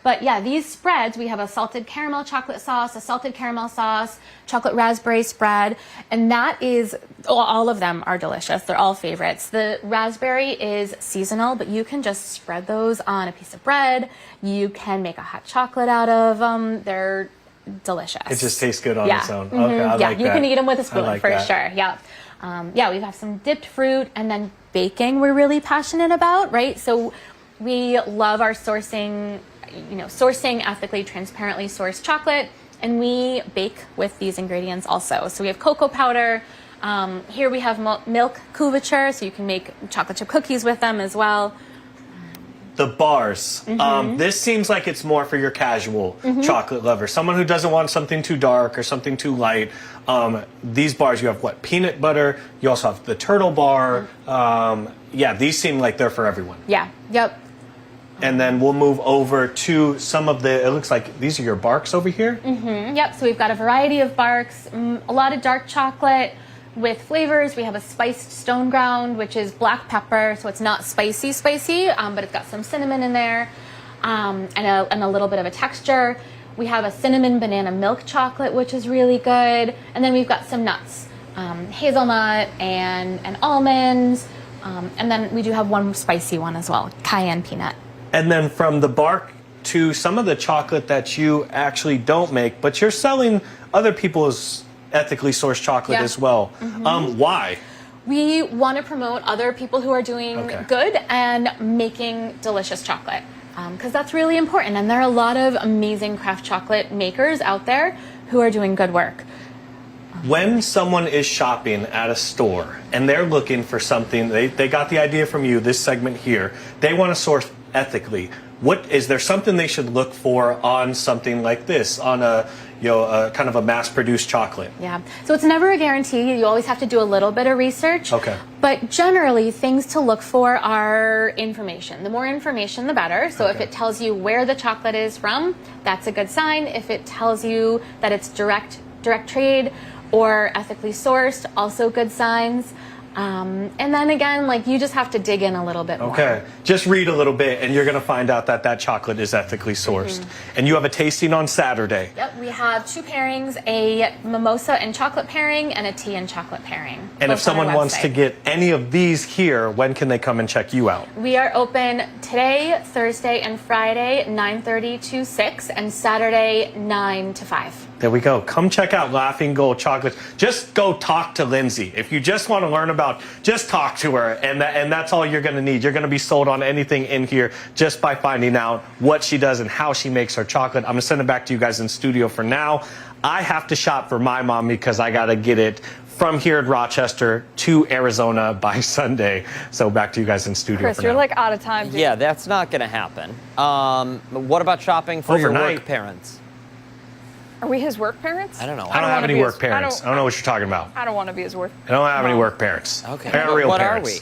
But yeah, these spreads, we have a salted caramel chocolate sauce, a salted caramel sauce, chocolate raspberry spread, and that is, all of them are delicious. They're all favorites. The raspberry is seasonal, but you can just spread those on a piece of bread. You can make a hot chocolate out of them. They're delicious. It just tastes good on its own. Okay, I yeah, like you that. can eat them with a spoon like for that. sure. Yeah. Yeah, we have some dipped fruit, and then baking we're really passionate about, right? So We love our sourcing, sourcing ethically, transparently sourced chocolate, and we bake with these ingredients also. So we have cocoa powder. Here we have milk couverture, so you can make chocolate chip cookies with them as well. The bars. This seems like it's more for your casual chocolate lover, someone who doesn't want something too dark or something too light. These bars, you have what? Peanut butter. You also have the turtle bar. Yeah, these seem like they're for everyone. Yeah. Yep. And then we'll move over to some of the, it looks like these are your barks over here. Yep, so we've got a variety of barks, a lot of dark chocolate with flavors. We have a spiced stone ground, which is black pepper, so it's not spicy, but it's got some cinnamon in there, and a little bit of a texture. We have a cinnamon banana milk chocolate, which is really good. And then we've got some nuts, hazelnut and almonds. And then we do have one spicy one as well, cayenne peanut. And then from the bark to some of the chocolate that you actually don't make, but you're selling other people's ethically sourced chocolate as well. Why? We want to promote other people who are doing good and making delicious chocolate, because that's really important. And there are a lot of amazing craft chocolate makers out there who are doing good work. When someone is shopping at a store and they're looking for something, they got the idea from you, this segment here, they want to source ethically. What is there something they should look for on something like this, on a kind of a mass-produced chocolate? Yeah, so it's never a guarantee. You always have to do a little bit of research. Okay. But generally, things to look for are information. The more information, the better. So if it tells you where the chocolate is from, that's a good sign. If it tells you that it's direct trade or ethically sourced, also good signs. And then again, you just have to dig in a little bit more. Okay, just read a little bit and you're going to find out that chocolate is ethically sourced. And you have a tasting on Saturday. Yep, we have two pairings, a mimosa and chocolate pairing and a tea and chocolate pairing. And if someone wants to get any of these here, when can they come and check you out? We are open today, Thursday, and Friday, 9:30 to 6, and Saturday, 9 to 5. There we go. Come check out Laughing Gull Chocolates. Just go talk to Lindsay. If you just want to learn about, just talk to her, and that's all you're going to need. You're going to be sold on anything in here just by finding out what she does and how she makes her chocolate. I'm going to send it back to you guys in studio for now. I have to shop for my mom because I got to get it from here at Rochester to Arizona by Sunday. So back to you guys in studio Chris, for you're now. out of time, dude. Yeah, that's not going to happen. What about shopping for your Overnight. work parents? Are we his work parents? I don't know. I don't have wanna any be work his- parents. I don't know what you're talking about. I don't want to be his work. I don't have any work parents. Okay. They're real what parents. are we?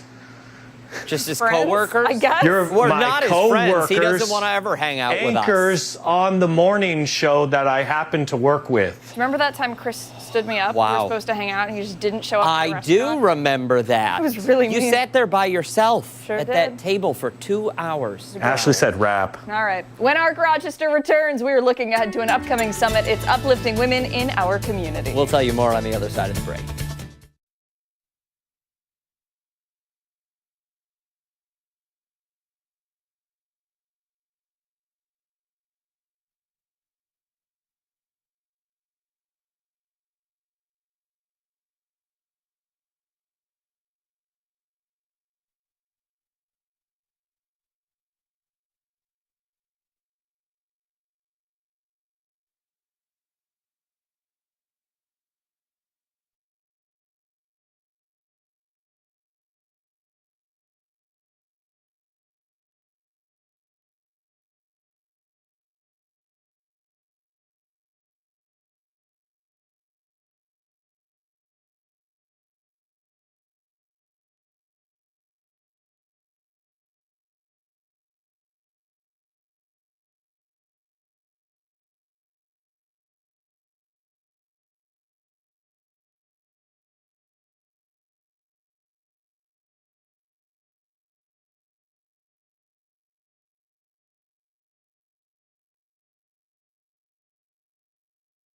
Just his Friends, coworkers? I guess. You're We're my not his co-workers, friends. He doesn't want to ever hang out with us. anchors on the morning show that I happen to work with. Remember that time Chris stood me up? We Wow. were supposed to hang out and he just didn't show up. I to the do restaurant. remember that. It was really You mean. sat there by yourself Sure at that did. table for 2 hours. Ashley said rap. All right. When ARC Rochester returns, we are looking ahead to an upcoming summit. It's uplifting women in our community. We'll tell you more on the other side of the break.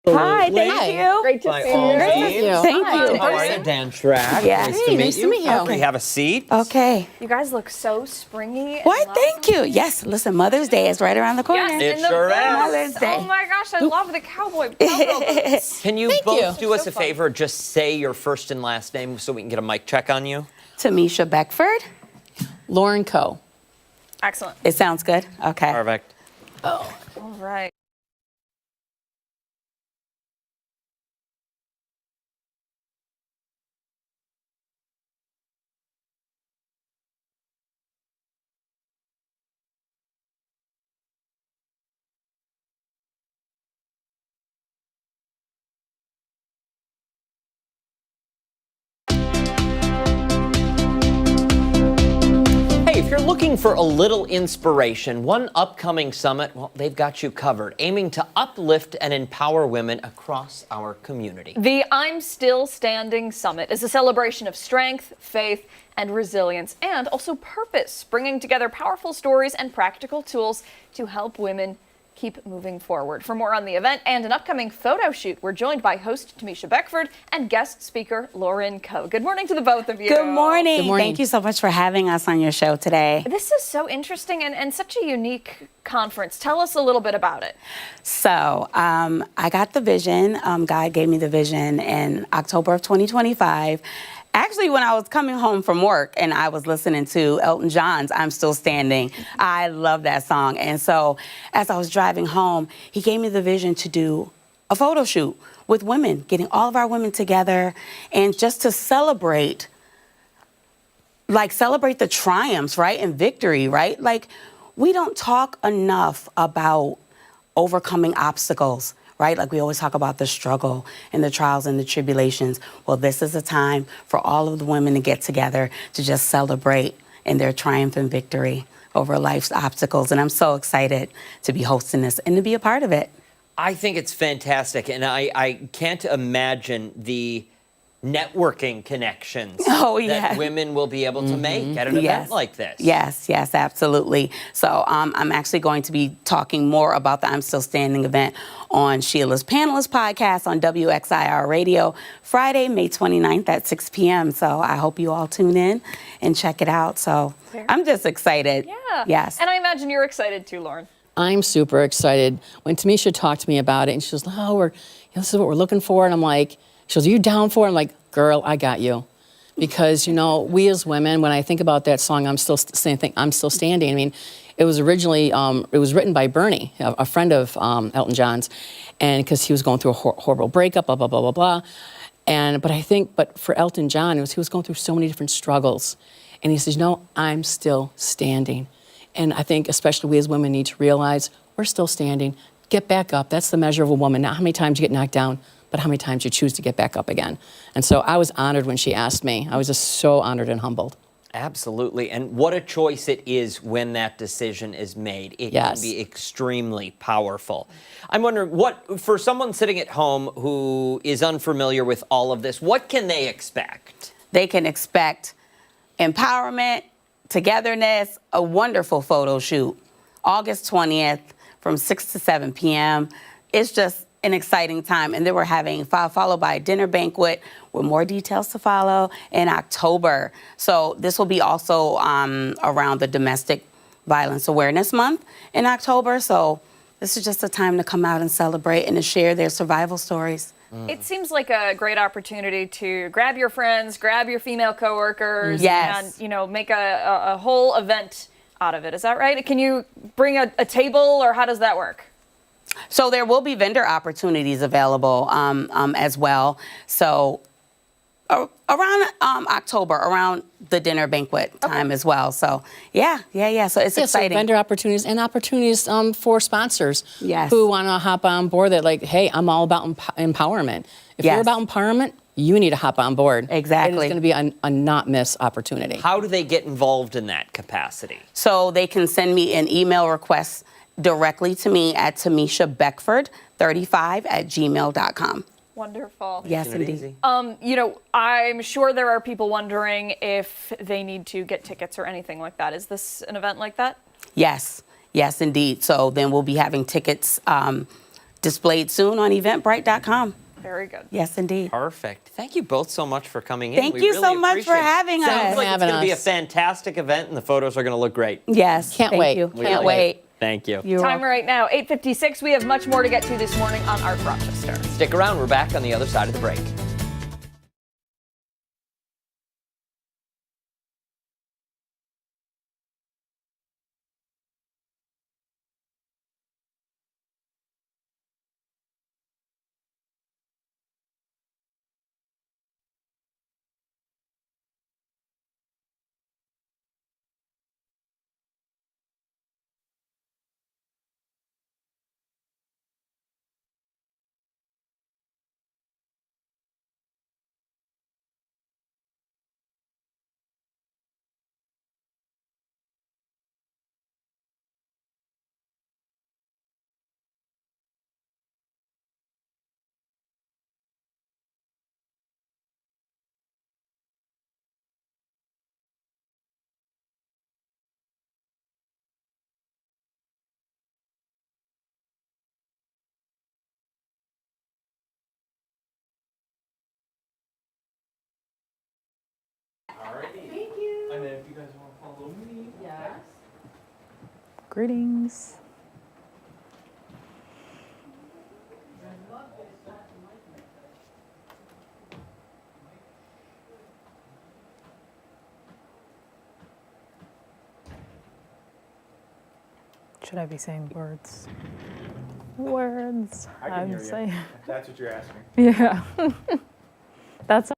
Hi, thank you. Great to My see all you. team. Thank you. How are you, Dan Schrack? Yeah. Nice Hey, to meet nice you. to meet you. Okay, have a seat. Okay. You guys look so springy. Why, thank you. Yes, listen, Mother's Day is right around the corner. Yes, It and the sure is. boots. Mother's Day. Oh my gosh, I love the cowboy boots. Can you Thank both you. do us So a fun. favor? Just say your first and last name so we can get a mic check on you. Tamisha Beckford. Lauren Coe. Excellent. It sounds good? Okay. Perfect. All right. Hey, if you're looking for a little inspiration, one upcoming summit, well, they've got you covered, aiming to uplift and empower women across our community. The I'm Still Standing Summit is a celebration of strength, faith, and resilience, and also purpose, bringing together powerful stories and practical tools to help women keep moving forward. For more on the event and an upcoming photo shoot, we're joined by host Tamisha Beckford and guest speaker Lauren Coe. Good morning to the both of you. Good morning. Good morning. Thank you so much for having us on your show today. This is so interesting and such a unique conference. Tell us a little bit about it. So I got the vision. God gave me the vision in October of 2025. Actually, when I was coming home from work and I was listening to Elton John's I'm Still Standing, I love that song. And so as I was driving home, he gave me the vision to do a photo shoot with women, getting all of our women together and just to celebrate the triumphs, right? And victory, right? Like, we don't talk enough about overcoming obstacles, right? Like, we always talk about the struggle and the trials and the tribulations. Well, this is a time for all of the women to get together to just celebrate in their triumph and victory over life's obstacles. And I'm so excited to be hosting this and to be a part of it. I think it's fantastic, and I can't imagine the networking connections that women will be able to make at an event like this. Yes, absolutely. So I'm actually going to be talking more about the I'm Still Standing event on Sheila's Panelist podcast on WXIR Radio, Friday, May 29th at 6 p.m. So I hope you all tune in and check it out. So I'm just excited. Yeah. Yes. And I imagine you're excited too, Lauren. I'm super excited. When Tamisha talked to me about it, and she was like, "Oh, this is what we're looking for," and I'm like, she goes, "Are you down for it?" I'm like, "Girl, I got you." Because, we as women, when I think about that song, I'm Still Standing, I mean, it was originally, it was written by Bernie, a friend of Elton John's, and because he was going through a horrible breakup, blah, blah, blah, blah, blah. But for Elton John, he was going through so many different struggles. And he says, I'm still standing. And I think especially we as women need to realize we're still standing. Get back up. That's the measure of a woman. Not how many times you get knocked down, but how many times you choose to get back up again. And so I was honored when she asked me. I was just so honored and humbled. Absolutely. And what a choice it is when that decision is made. It can be extremely powerful. I'm wondering, for someone sitting at home who is unfamiliar with all of this, what can they expect? They can expect empowerment, togetherness, a wonderful photo shoot, August 20th from 6 to 7 p.m. It's just an exciting time. And then we're having followed by a dinner banquet with more details to follow in October. So this will be also around the Domestic Violence Awareness Month in October. So this is just a time to come out and celebrate and to share their survival stories. It seems like a great opportunity to grab your friends, grab your female coworkers, and make a whole event out of it. Is that right? Can you bring a table, or how does that work? So there will be vendor opportunities available as well. So around October, around the dinner banquet time as well. So yeah. So it's exciting. So vendor opportunities and opportunities for sponsors who want to hop on board that hey, I'm all about empowerment. If you're about empowerment, you need to hop on board. Exactly. It's going to be a not miss opportunity. How do they get involved in that capacity? So they can send me an email request directly to me at TamishaBeckford35@gmail.com. Wonderful. Yes, indeed. I'm sure there are people wondering if they need to get tickets or anything like that. Is this an event like that? Yes, indeed. So then we'll be having tickets displayed soon on Eventbrite.com. Very good. Yes, indeed. Perfect. Thank you both so much for coming in. Thank you so much for having us. Sounds like it's going to be a fantastic event, and the photos are going to look great. Yes. Can't wait. Can't wait. Thank you. Time right now, 8:56. We have much more to get to this morning on Art Rochester. Stick around. We're back on the other side of the break. Greetings. Should I be saying words? Words. I can I'm hear you. saying. If that's what you're asking. Yeah. That's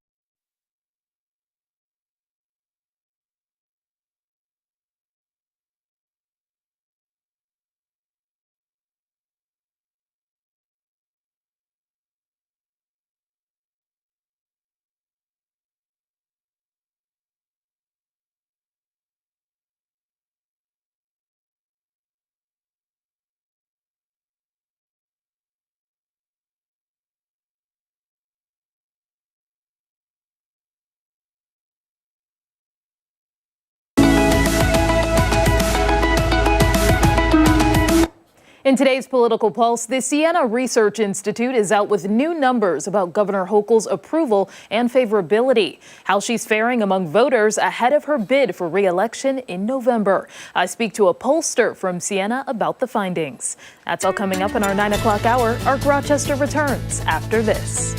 In today's Political Pulse, the Siena Research Institute is out with new numbers about Governor Hochul's approval and favorability, how she's faring among voters ahead of her bid for re-election in November. I speak to a pollster from Siena about the findings. That's all coming up in our 9 o'clock hour. Ark Rochester returns after this.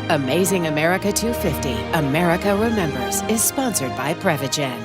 Amazing America 250, America Remembers, is sponsored by Prevagen.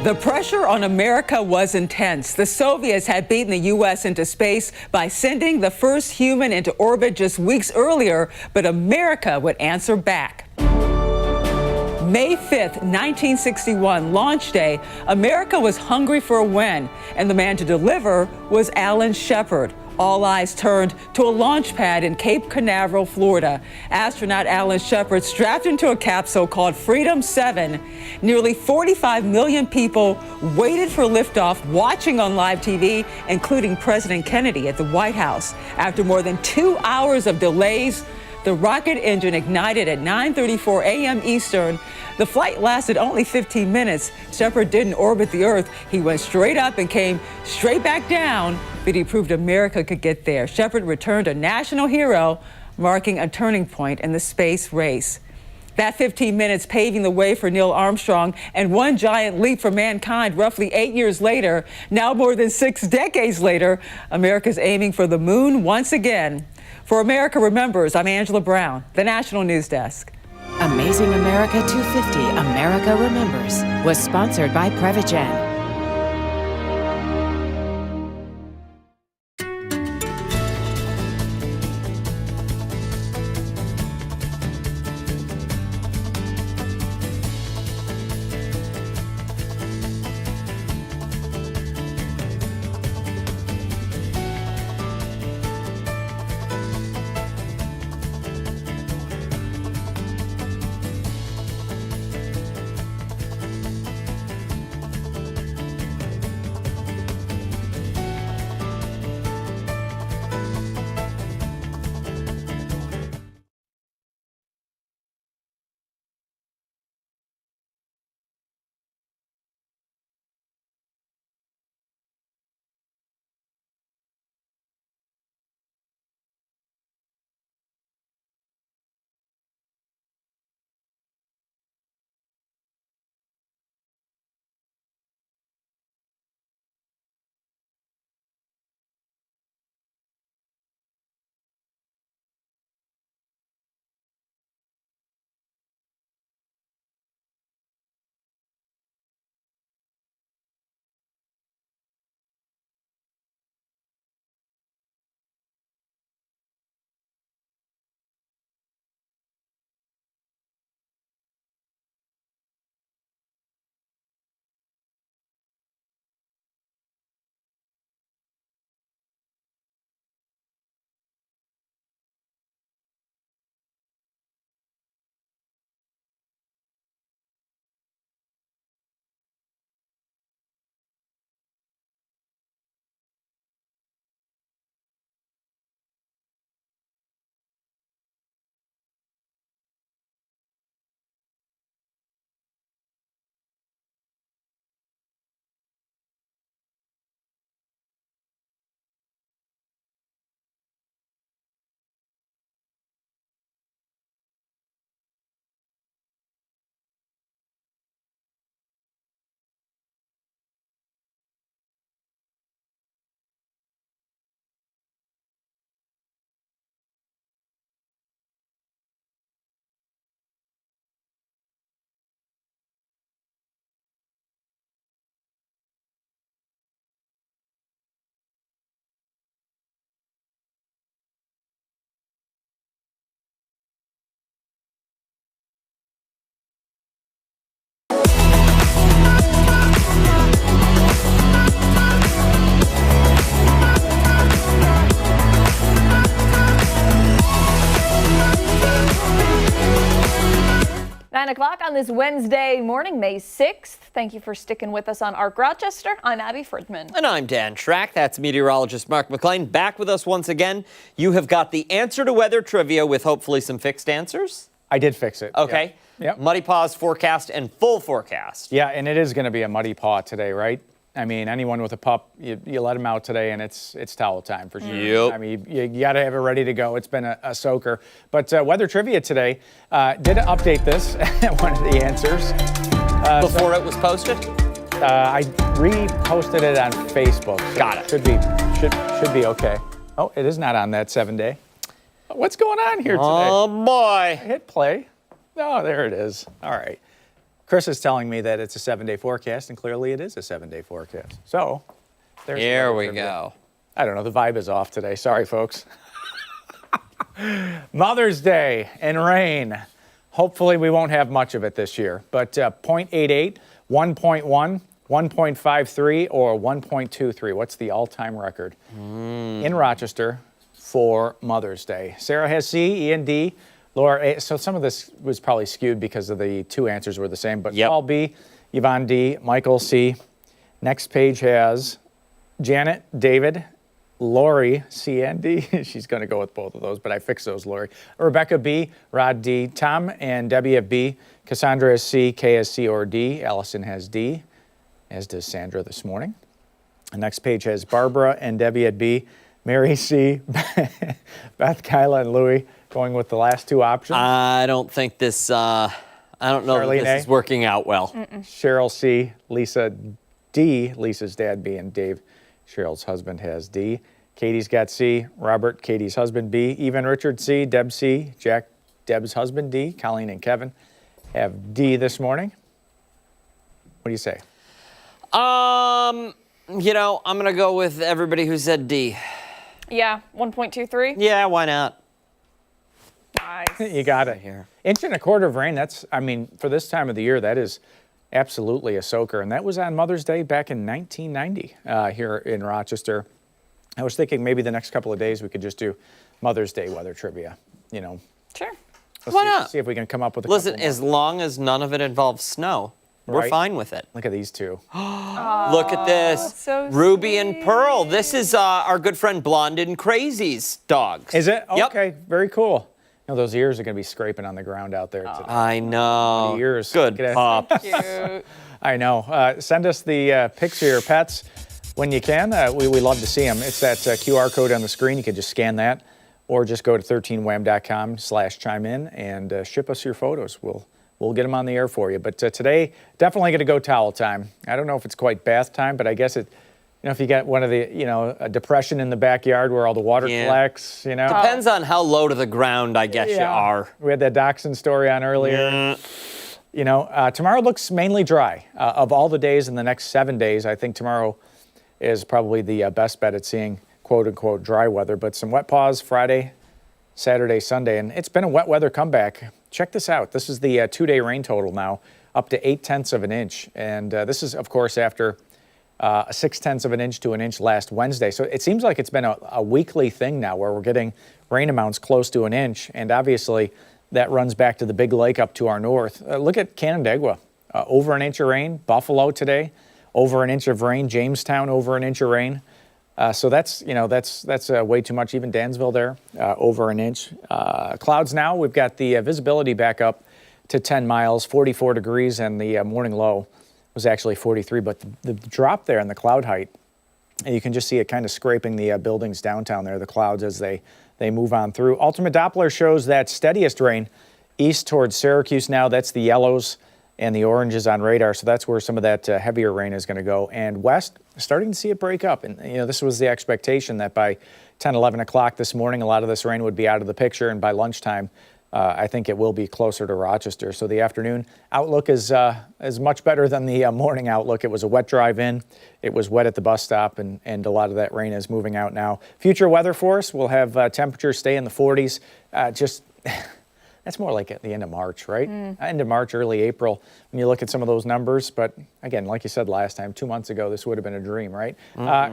The pressure on America was intense. The Soviets had beaten the U.S. into space by sending the first human into orbit just weeks earlier, but America would answer back. May 5th, 1961, launch day, America was hungry for a win, and the man to deliver was Alan Shepard. All eyes turned to a launch pad in Cape Canaveral, Florida. Astronaut Alan Shepard strapped into a capsule called Freedom 7. Nearly 45 million people waited for liftoff, watching on live TV, including President Kennedy at the White House. After more than 2 hours of delays, the rocket engine ignited at 9:34 a.m. Eastern. The flight lasted only 15 minutes. Shepard didn't orbit the Earth. He went straight up and came straight back down, but he proved America could get there. Shepard returned a national hero, marking a turning point in the space race. That 15 minutes paving the way for Neil Armstrong and one giant leap for mankind roughly 8 years later. Now more than 6 decades later, America's aiming for the moon once again. For America Remembers, I'm Angela Brown, the National News Desk. Amazing America 250, America Remembers, was sponsored by Prevagen. 9 o'clock on this Wednesday morning, May 6th. Thank you for sticking with us on Arc Rochester. I'm Abby Fridman. And I'm Dan Schrack. That's meteorologist Mark McLean back with us once again. You have got the answer to weather trivia with hopefully some fixed answers. I did fix it. Okay. Yep. Muddy Paws forecast and full forecast. Yeah, and it is going to be a muddy paw today, right? I mean, anyone with a pup, you let him out today, and it's towel time for sure. Yep. I mean, you got to have it ready to go. It's been a soaker. But weather trivia today did update this, one of the answers. Before it was posted? I reposted it on Facebook. So Got it. Should be okay. Oh, it is not on that 7-day. What's going on here today? Oh, boy. Hit play. Oh, there it is. All right. Chris is telling me that it's a 7-day forecast, and clearly it is a 7-day forecast. So, there's Here we go. I don't know. The vibe is off today. Sorry, folks. Mother's Day and rain. Hopefully, we won't have much of it this year. But 0.88, 1.1, 1.53, or 1.23. What's the all-time record in Rochester for Mother's Day? Sarah has C, Ian D, Laura A. So some of this was probably skewed because of the two answers were the same. But Paul B, Yvonne D, Michael C. Next page has Janet, David, Lori, C and D. She's going to go with both of those, but I fixed those, Lori. Rebecca B, Rod D, Tom and Debbie have B. Cassandra has C, Kay has C or D. Allison has D, as does Sandra this morning. The next page has Barbara and Debbie at B. Mary C, Beth, Kyla, and Louie going with the last two options. I don't think this, I don't know Charlene if this is working out well. Cheryl C, Lisa D, Lisa's dad B, and Dave, Cheryl's husband, has D. Katie's got C, Robert, Katie's husband B, Even, Richard C, Deb C, Jack, Deb's husband D, Colleen and Kevin have D this morning. What do you say? You know, I'm going to go with everybody who said D. Yeah, 1.23. Yeah, why not? Nice. You got it here. Inch and a quarter of rain. That's, I mean, for this time of the year, that is absolutely a soaker. And that was on Mother's Day back in 1990 here in Rochester. I was thinking maybe the next couple of days we could just do Mother's Day weather trivia. You know. Sure. Why not? See if we can come up with a Listen, couple more. as long as none of it involves snow, we're Right. fine with it. Look at these two. Look at this. so Ruby and Pearl. This is our good friend Blonde and Crazy's dogs. Is it? Yep. Okay, very cool. You know, those ears are going to be scraping on the ground out there today. I know. Ears. Good Look at pup. Cute. I know. Send us the pics of your pets when you can. We love to see them. It's that QR code on the screen. You can just scan that or just go to 13wham.com/chime in and ship us your photos. We'll get them on the air for you. But today, definitely going to go towel time. I don't know if it's quite bath time, but I guess it, you know, if you get one of the, you know, a depression in the backyard where all the water collects, you know. Depends on how low to the ground, I guess you are. We had that dachshund story on earlier. You know, tomorrow looks mainly dry. Of all the days in the next 7 days, I think tomorrow is probably the best bet at seeing quote-unquote dry weather. But some wet paws Friday, Saturday, Sunday, and it's been a wet weather comeback. Check this out. This is the 2-day rain total now, up to 0.8 of an inch. And this is, of course, after 0.6 of an inch to an inch last Wednesday. So it seems like it's been a weekly thing now where we're getting rain amounts close to an inch. And obviously, that runs back to the big lake up to our north. Look at Canandaigua, over an inch of rain. Buffalo today, over an inch of rain. Jamestown, over an inch of rain. So that's, you know, that's way too much. Even Dansville there, over an inch. Clouds now, we've got the visibility back up to 10 miles, 44 degrees, and the morning low was actually 43. But the drop there in the cloud height, and you can just see it kind of scraping the buildings downtown there, the clouds as they move on through. Ultimate Doppler shows that steadiest rain east towards Syracuse now. That's the yellows and the oranges on radar. So that's where some of that heavier rain is going to go. And west, starting to see it break up. And, you know, this was the expectation that by 10, 11 o'clock this morning, a lot of this rain would be out of the picture. And by lunchtime, I think it will be closer to Rochester. So the afternoon outlook is much better than the morning outlook. It was a wet drive in. It was wet at the bus stop, and a lot of that rain is moving out now. Future weather for us, we'll have temperatures stay in the 40s. That's more like at the end of March, right? End of March, early April, when you look at some of those numbers. But again, like you said last time, 2 months ago, this would have been a dream, right?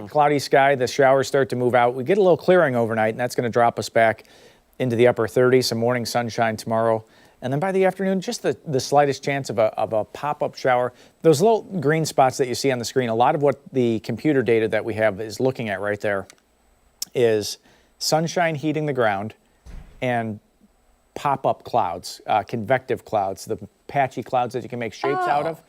Cloudy sky, the showers start to move out. We get a little clearing overnight, and that's going to drop us back into the upper 30s. Some morning sunshine tomorrow And then by the afternoon, just the slightest chance of a pop-up shower. Those little green spots that you see on the screen, a lot of what the computer data that we have is looking at right there is sunshine heating the ground and pop-up clouds, convective clouds, the patchy clouds that you can make shapes out of.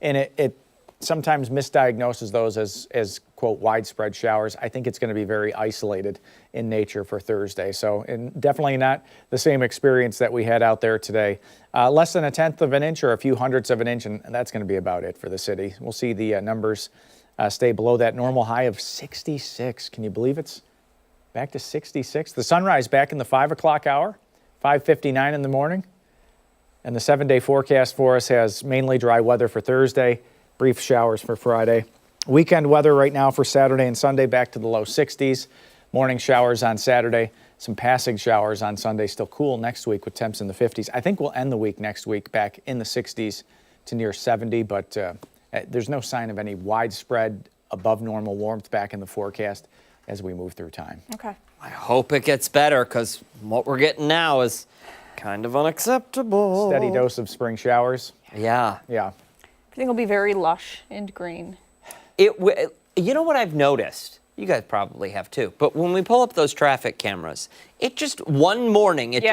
And it sometimes misdiagnoses those as, quote, widespread showers. I think it's going to be very isolated in nature for Thursday. So, and definitely not the same experience that we had out there today. Less than 1/10 of an inch or a few hundredths of an inch, and that's going to be about it for the city. We'll see the numbers stay below that normal high of 66. Can you believe it's back to 66? The sunrise back in the 5 o'clock hour, 5:59 in the morning. And the 7-day forecast for us has mainly dry weather for Thursday, brief showers for Friday. Weekend weather right now for Saturday and Sunday back to the low 60s. Morning showers on Saturday, some passing showers on Sunday. Still cool next week with temps in the 50s. I think we'll end the week next week back in the 60s to near 70, but there's no sign of any widespread above normal warmth back in the forecast as we move through time. Okay. I hope it gets better, because what we're getting now is kind of unacceptable. Steady dose of spring showers. Yeah. Yeah. Everything will be very lush and green. You know what I've noticed? You guys probably have too. But when we pull up those traffic cameras, it just one morning, it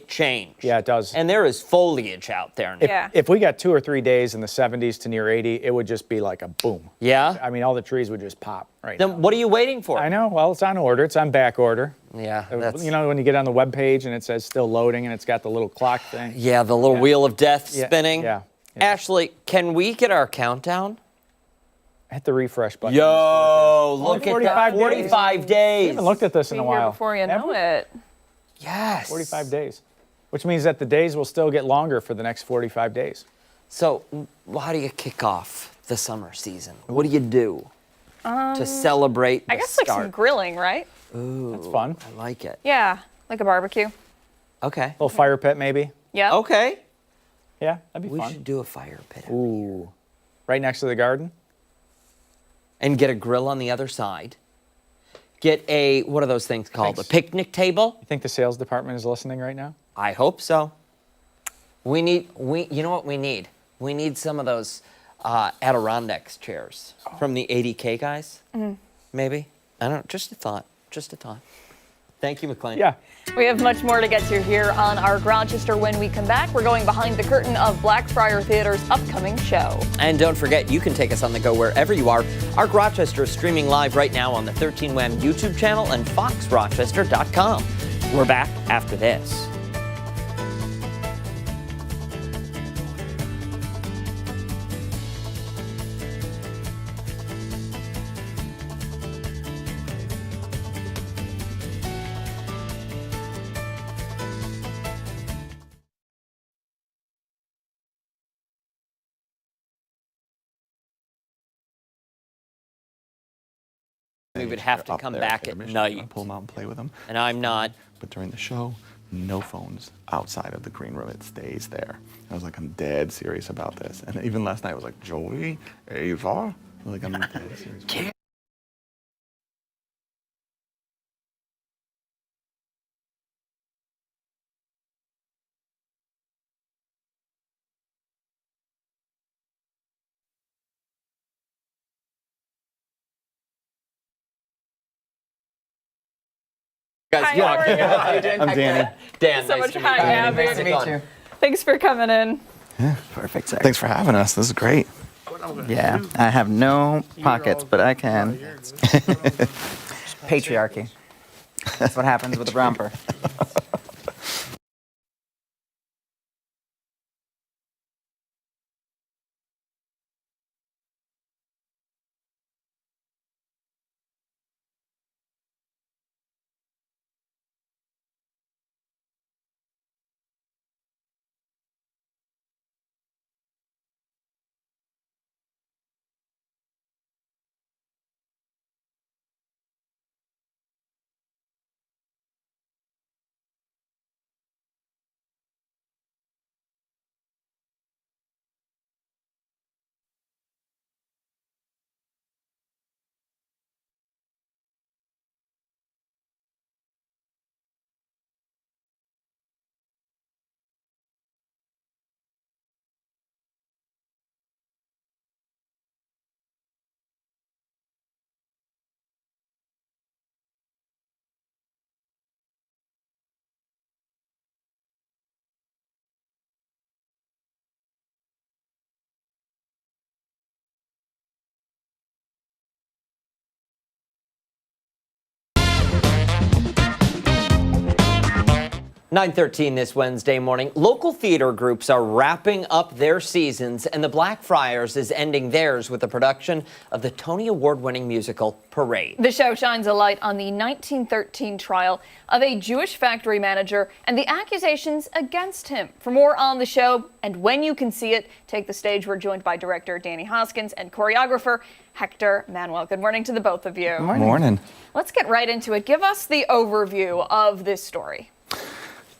changed. Yeah, it does. And there is foliage out there now. If we got 2 or 3 days in the 70s to near 80, it would just be like a boom. Yeah? I mean, all the trees would just pop right Then now. what are you waiting for? I know. Well, it's on order. It's on back order. Yeah. You know, when you get on the web page and it says still loading and it's got the little clock thing. Yeah, the little wheel of death spinning. Yeah. Ashley, can we get our countdown? Hit the refresh button. Yo, look at that. 45 days. We haven't looked at this in a Be here while. before you know it. Yes. 45 days. Which means that the days will still get longer for the next 45 days. So, how do you kick off the summer season? What do you do to celebrate the I guess like some start? grilling, right? Ooh, That's fun. I like it. Yeah, like a barbecue. Okay. Little fire pit, maybe. Yeah. Okay. Yeah, that'd be We fun. should do a fire pit. Ooh. Right next to the garden? And get a grill on the other side. Get a, what are those things called? A picnic table? You think the sales department is listening right now? I hope so. You know what we need? We need some of those Adirondacks chairs from the 80K guys. Maybe. I don't know. Just a thought. Just a thought. Thank you, McLean. Yeah. We have much more to get to here on our Rochester. When we come back, we're going behind the curtain of Blackfriars Theatre's upcoming show. And don't forget, you can take us on the go wherever you are. Arc Rochester is streaming live right now on the 13WAM YouTube channel and foxrochester.com. We're back after this. We would have to come back at night. Pull them out and play with them. And I'm not. But during the show, no phones outside of the green room. It stays there. I was like, I'm dead serious about this. And even last night, I was like, Joey, Ava. I was like, I'm dead serious. Hi, how are you? How you doing? I'm Danny. Dan, so nice much to hi, meet you. Abby. Nice to meet you. Thanks for coming in. Perfect. Thanks for having us. This is great. Yeah, I have no pockets, but I can. Patriarchy. That's what happens with a romper. 9:13 this Wednesday morning. Local theater groups are wrapping up their seasons, and the Blackfriars is ending theirs with the production of the Tony Award-winning musical Parade. The show shines a light on the 1913 trial of a Jewish factory manager and the accusations against him. For more on the show and when you can see it, take the stage. We're joined by director Danny Hoskins and choreographer Hector Manuel. Good morning to the both of you. Good morning. Let's get right into it. Give us the overview of this story.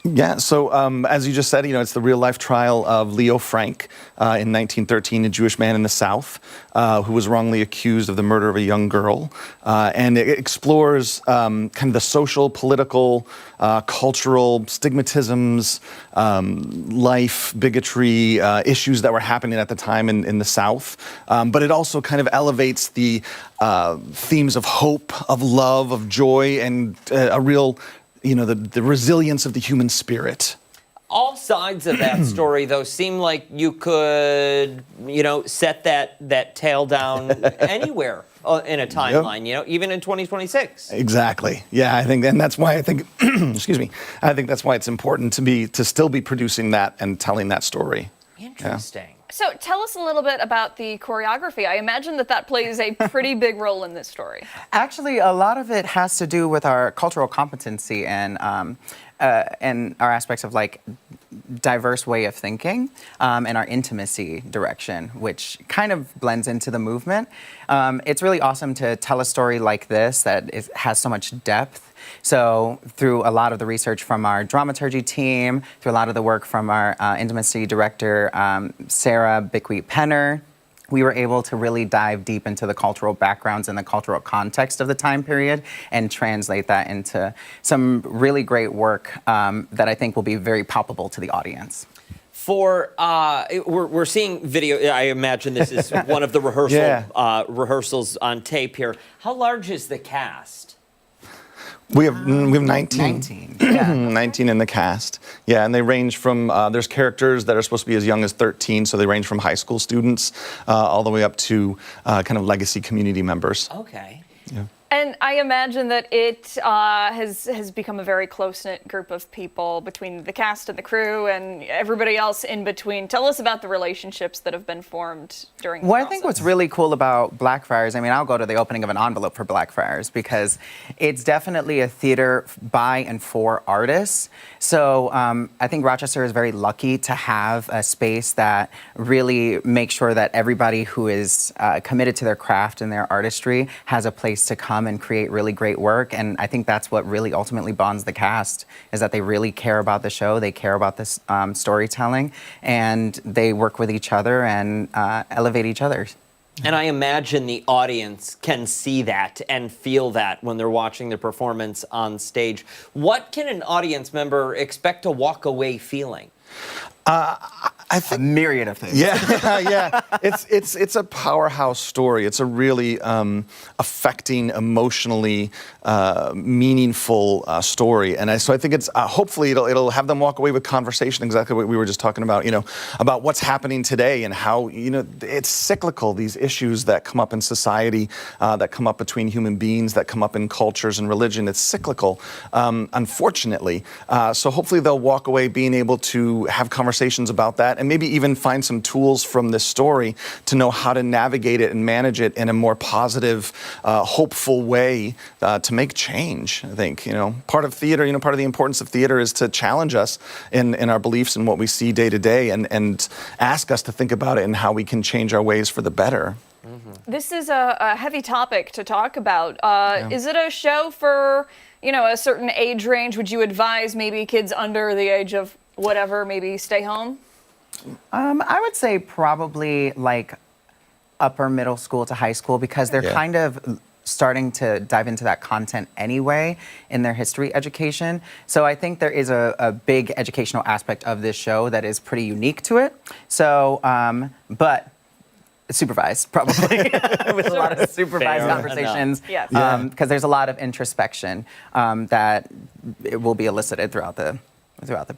Yeah, so as you just said, it's the real-life trial of Leo Frank in 1913, a Jewish man in the South who was wrongly accused of the murder of a young girl. And it explores kind of the social, political, cultural stigmatisms, life, bigotry, issues that were happening at the time in the South. But it also kind of elevates the themes of hope, of love, of joy, and a real the resilience of the human spirit. All sides of that story, though, seem like you could, set that tale down anywhere in a timeline, even in 2026. Exactly. Yeah, and that's why I think, excuse me, I think that's why it's important to still be producing that and telling that story. Interesting. Yeah. So tell us a little bit about the choreography. I imagine that plays a pretty big role in this story. Actually, a lot of it has to do with our cultural competency and our aspects of diverse way of thinking and our intimacy direction, which kind of blends into the movement. It's really awesome to tell a story like this that has so much depth. So through a lot of the research from our dramaturgy team, through a lot of the work from our intimacy director, Sarah Bickweet-Penner, we were able to really dive deep into the cultural backgrounds and the cultural context of the time period and translate that into some really great work that I think will be very palpable to the audience. We're seeing video. I imagine this is one of the rehearsals on tape here. How large is the cast? We have 19. 19. Yeah. 19 in the cast. Yeah, and they range from, there's characters that are supposed to be as young as 13, so they range from high school students all the way up to kind of legacy community members. Okay. Yeah. And I imagine that it has become a very close-knit group of people between the cast and the crew and everybody else in between. Tell us about the relationships that have been formed during the process. I think what's really cool about Blackfriars, I'll go to the opening of an envelope for Blackfriars because it's definitely a theater by and for artists. So I think Rochester is very lucky to have a space that really makes sure that everybody who is committed to their craft and their artistry has a place to come and create really great work. And I think that's what really ultimately bonds the cast, is that they really care about the show, they care about this storytelling, and they work with each other and elevate each other. And I imagine the audience can see that and feel that when they're watching the performance on stage. What can an audience member expect to walk away feeling? I think a myriad of things. Yeah. It's a powerhouse story. It's a really affecting, emotionally meaningful story, and so I think it's hopefully it'll have them walk away with conversation. Exactly what we were just talking about. About what's happening today and how it's cyclical. These issues that come up in society, that come up between human beings, that come up in cultures and religion. It's cyclical, unfortunately. So hopefully they'll walk away being able to have conversations about that, and maybe even find some tools from this story to know how to navigate it and manage it in a more positive, hopeful way to make change. I think, part of theater, part of the importance of theater is to challenge us in our beliefs and what we see day to day and ask us to think about it and how we can change our ways for the better. Mm-hmm. This is a heavy topic to talk about. Is it a show for, a certain age range? Would you advise maybe kids under the age of whatever, maybe stay home? I would say probably upper middle school to high school because they're kind of starting to dive into that content anyway in their history education. So I think there is a big educational aspect of this show that is pretty unique to it. So, but supervised probably with a lot of supervised conversations. Yes. Because there's a lot of introspection that it will be elicited throughout the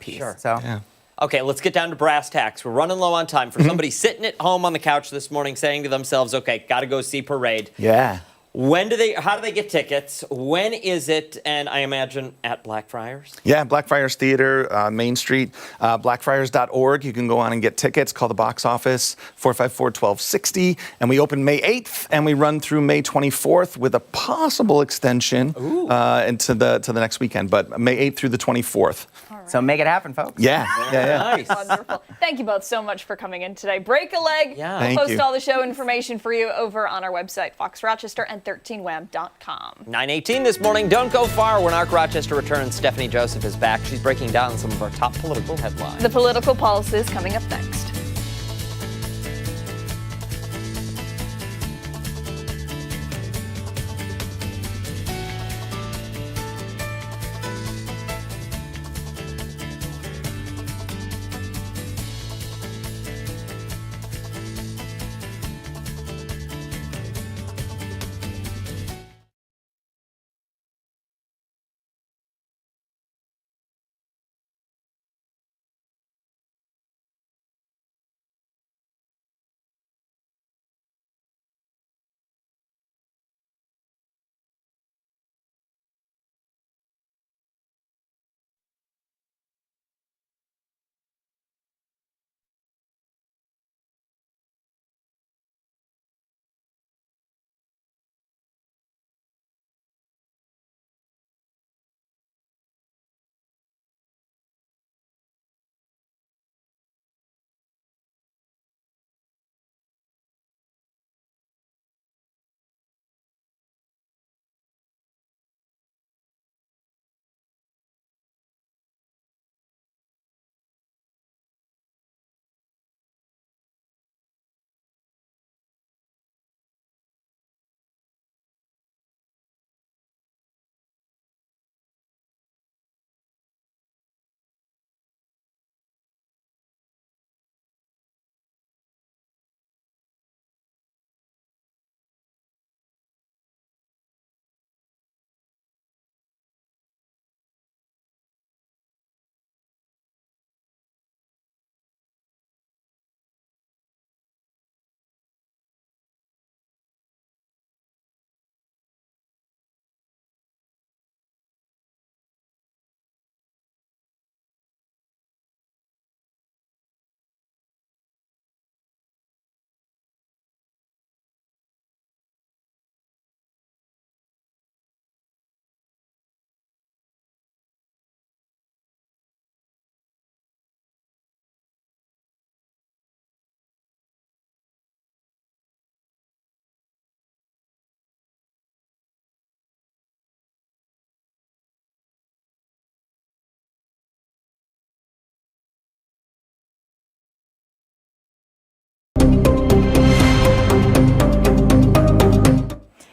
piece. Sure. So. Yeah. Okay, let's get down to brass tacks. We're running low on time. For somebody sitting at home on the couch this morning saying to themselves, okay, got to go see Parade. Yeah. How do they get tickets? When is it? And I imagine at Blackfriars? Yeah, Blackfriars Theatre, Main Street, blackfriars.org. You can go on and get tickets. Call the box office, 454-1260. And we open May 8th, and we run through May 24th with a possible extension into the next weekend, but May 8th through the 24th. So make it happen, folks. Yeah. Nice. Wonderful. Thank you both so much for coming in today. Break a leg. Yeah. We'll Thank post you. all the show information for you over on our website, Fox Rochester and 13wham.com. 9:18 this morning. Don't go far. When Arc Rochester returns, Stephanie Joseph is back. She's breaking down some of our top political headlines. The political pulse is coming up next.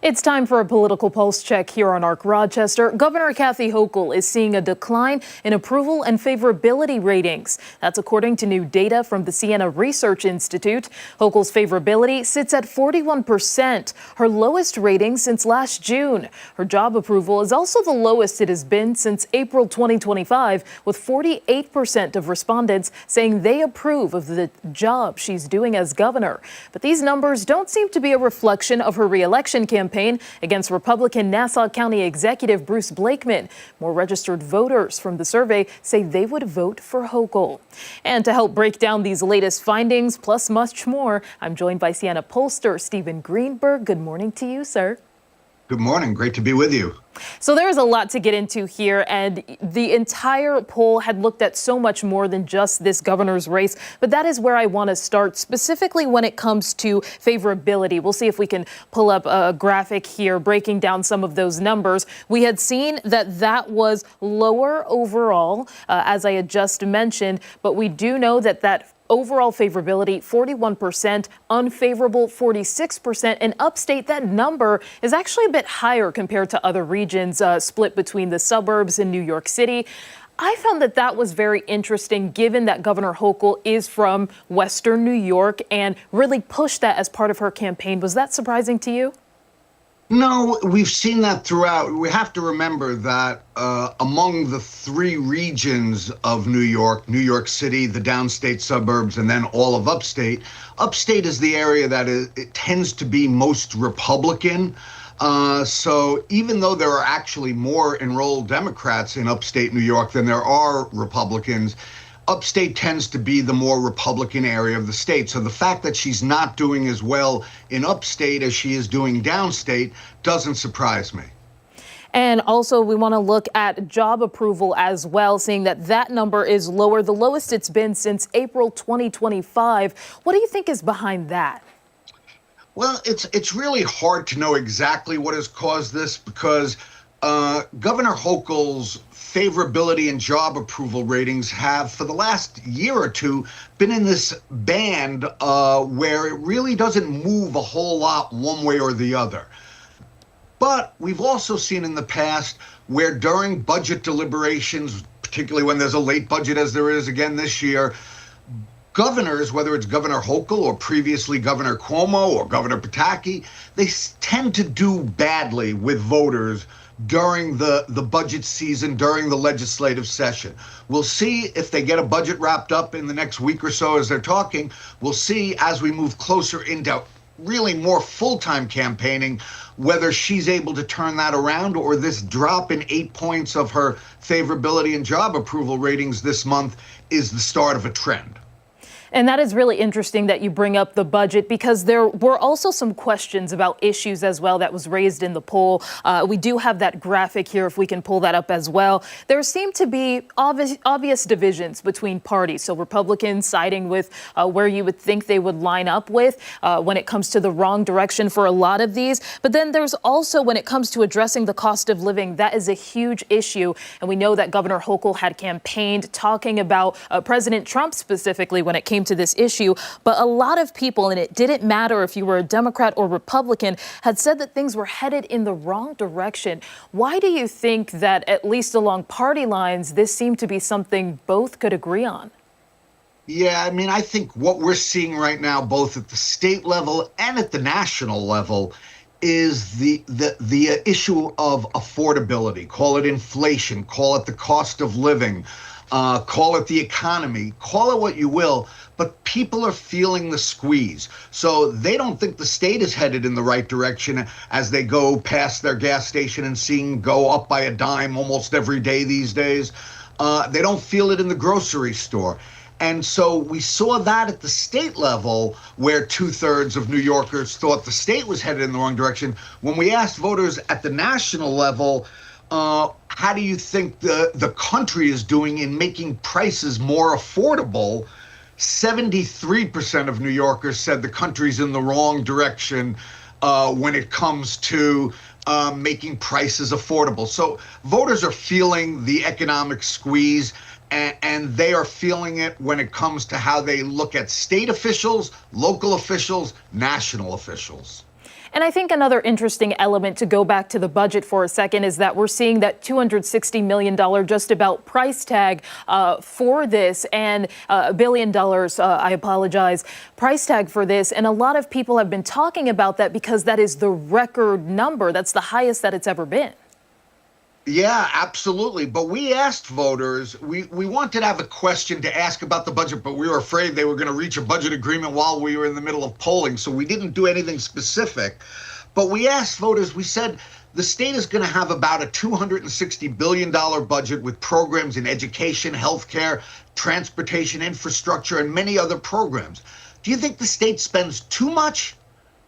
It's time for a political pulse check here on Arc Rochester. Governor Kathy Hochul is seeing a decline in approval and favorability ratings. That's according to new data from the Siena Research Institute. Hochul's favorability sits at 41%, her lowest rating since last June. Her job approval is also the lowest it has been since April 2025, with 48% of respondents saying they approve of the job she's doing as governor. But these numbers don't seem to be a reflection of her re-election campaign against Republican Nassau County Executive Bruce Blakeman. More registered voters from the survey say they would vote for Hochul. And to help break down these latest findings, plus much more, I'm joined by Siena pollster Stephen Greenberg. Good morning to you, sir. Good morning. Great to be with you. So there's a lot to get into here, and the entire poll had looked at so much more than just this governor's race. But that is where I want to start, specifically when it comes to favorability. We'll see if we can pull up a graphic here breaking down some of those numbers. We had seen that was lower overall, as I had just mentioned, but we do know that overall favorability, 41%, unfavorable, 46%, and upstate, that number is actually a bit higher compared to other regions split between the suburbs in New York City. I found that was very interesting, given that Governor Hochul is from Western New York and really pushed that as part of her campaign. Was that surprising to you? No, we've seen that throughout. We have to remember that among the three regions of New York City, the downstate suburbs, and then all of upstate is the area that it tends to be most Republican. So even though there are actually more enrolled Democrats in upstate New York than there are Republicans, upstate tends to be the more Republican area of the state. So the fact that she's not doing as well in upstate as she is doing downstate doesn't surprise me. And also, we want to look at job approval as well, seeing that that number is lower, the lowest it's been since April 2025. What do you think is behind that? Well, it's really hard to know exactly what has caused this because Governor Hochul's favorability and job approval ratings have, for the last year or two, been in this band where it really doesn't move a whole lot one way or the other. But we've also seen in the past where during budget deliberations, particularly when there's a late budget as there is again this year, governors, whether it's Governor Hochul or previously Governor Cuomo or Governor Pataki, they tend to do badly with voters during the budget season, during the legislative session. We'll see if they get a budget wrapped up in the next week or so as they're talking. We'll see as we move closer into really more full-time campaigning, whether she's able to turn that around or this drop in 8 points of her favorability and job approval ratings this month is the start of a trend. And that is really interesting that you bring up the budget because there were also some questions about issues as well that was raised in the poll. We do have that graphic here if we can pull that up as well. There seem to be obvious divisions between parties. So Republicans siding with where you would think they would line up with when it comes to the wrong direction for a lot of these. But then there's also when it comes to addressing the cost of living, that is a huge issue. And we know that Governor Hochul had campaigned talking about President Trump specifically when it came to this issue, but a lot of people, and it didn't matter if you were a Democrat or Republican, had said that things were headed in the wrong direction. Why do you think that, at least along party lines, this seemed to be something both could agree on? Yeah, I mean, I think what we're seeing right now, both at the state level and at the national level, is the issue of affordability. Call it inflation, call it the cost of living, call it the economy, call it what you will, but people are feeling the squeeze. So they don't think the state is headed in the right direction as they go past their gas station and seeing go up by a dime almost every day these days. They don't feel it in the grocery store. And so we saw that at the state level where 2/3 of New Yorkers thought the state was headed in the wrong direction. When we asked voters at the national level, how do you think the country is doing in making prices more affordable? 73% of New Yorkers said the country's in the wrong direction when it comes to making prices affordable. So voters are feeling the economic squeeze, and they are feeling it when it comes to how they look at state officials, local officials, national officials. And I think another interesting element to go back to the budget for a second is that we're seeing that $260 million just about price tag for this and $1 billion, price tag for this. And a lot of people have been talking about that because that is the record number. That's the highest that it's ever been. Yeah, absolutely. But we asked voters, we wanted to have a question to ask about the budget, but we were afraid they were going to reach a budget agreement while we were in the middle of polling. So we didn't do anything specific. But we asked voters, we said the state is going to have about a $260 billion budget with programs in education, healthcare, transportation, infrastructure, and many other programs. Do you think the state spends too much,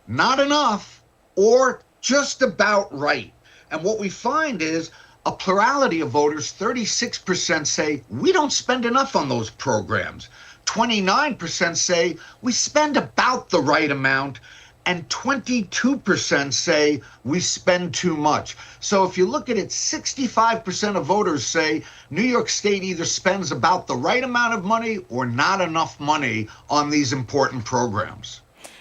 not enough, or just about right? And what we find is a plurality of voters, 36% say we don't spend enough on those programs. 29% say we spend about the right amount. And 22% say we spend too much. So if you look at it, 65% of voters say New York State either spends about the right amount of money or not enough money on these important programs.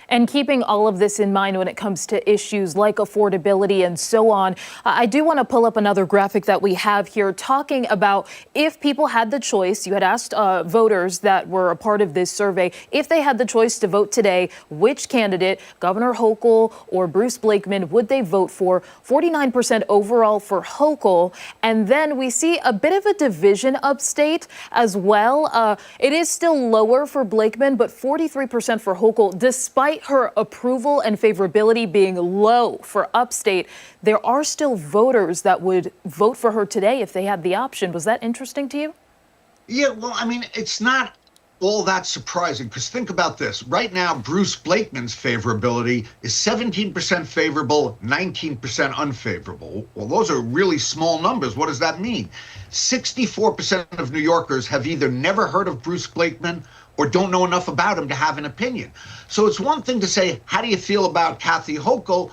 And keeping all of this in mind when it comes to issues like affordability and so on, I do want to pull up another graphic that we have here talking about if people had the choice. You had asked voters that were a part of this survey, if they had the choice to vote today, which candidate, Governor Hochul or Bruce Blakeman, would they vote for? 49% overall for Hochul. And then we see a bit of a division upstate as well. It is still lower for Blakeman, but 43% for Hochul, despite despite her approval and favorability being low for upstate, there are still voters that would vote for her today if they had the option. Was that interesting to you? Yeah, well, I mean, it's not all that surprising because think about this. Right now, Bruce Blakeman's favorability is 17% favorable, 19% unfavorable. Well, those are really small numbers. What does that mean? 64% of New Yorkers have either never heard of Bruce Blakeman or don't know enough about him to have an opinion. So it's one thing to say, how do you feel about Kathy Hochul?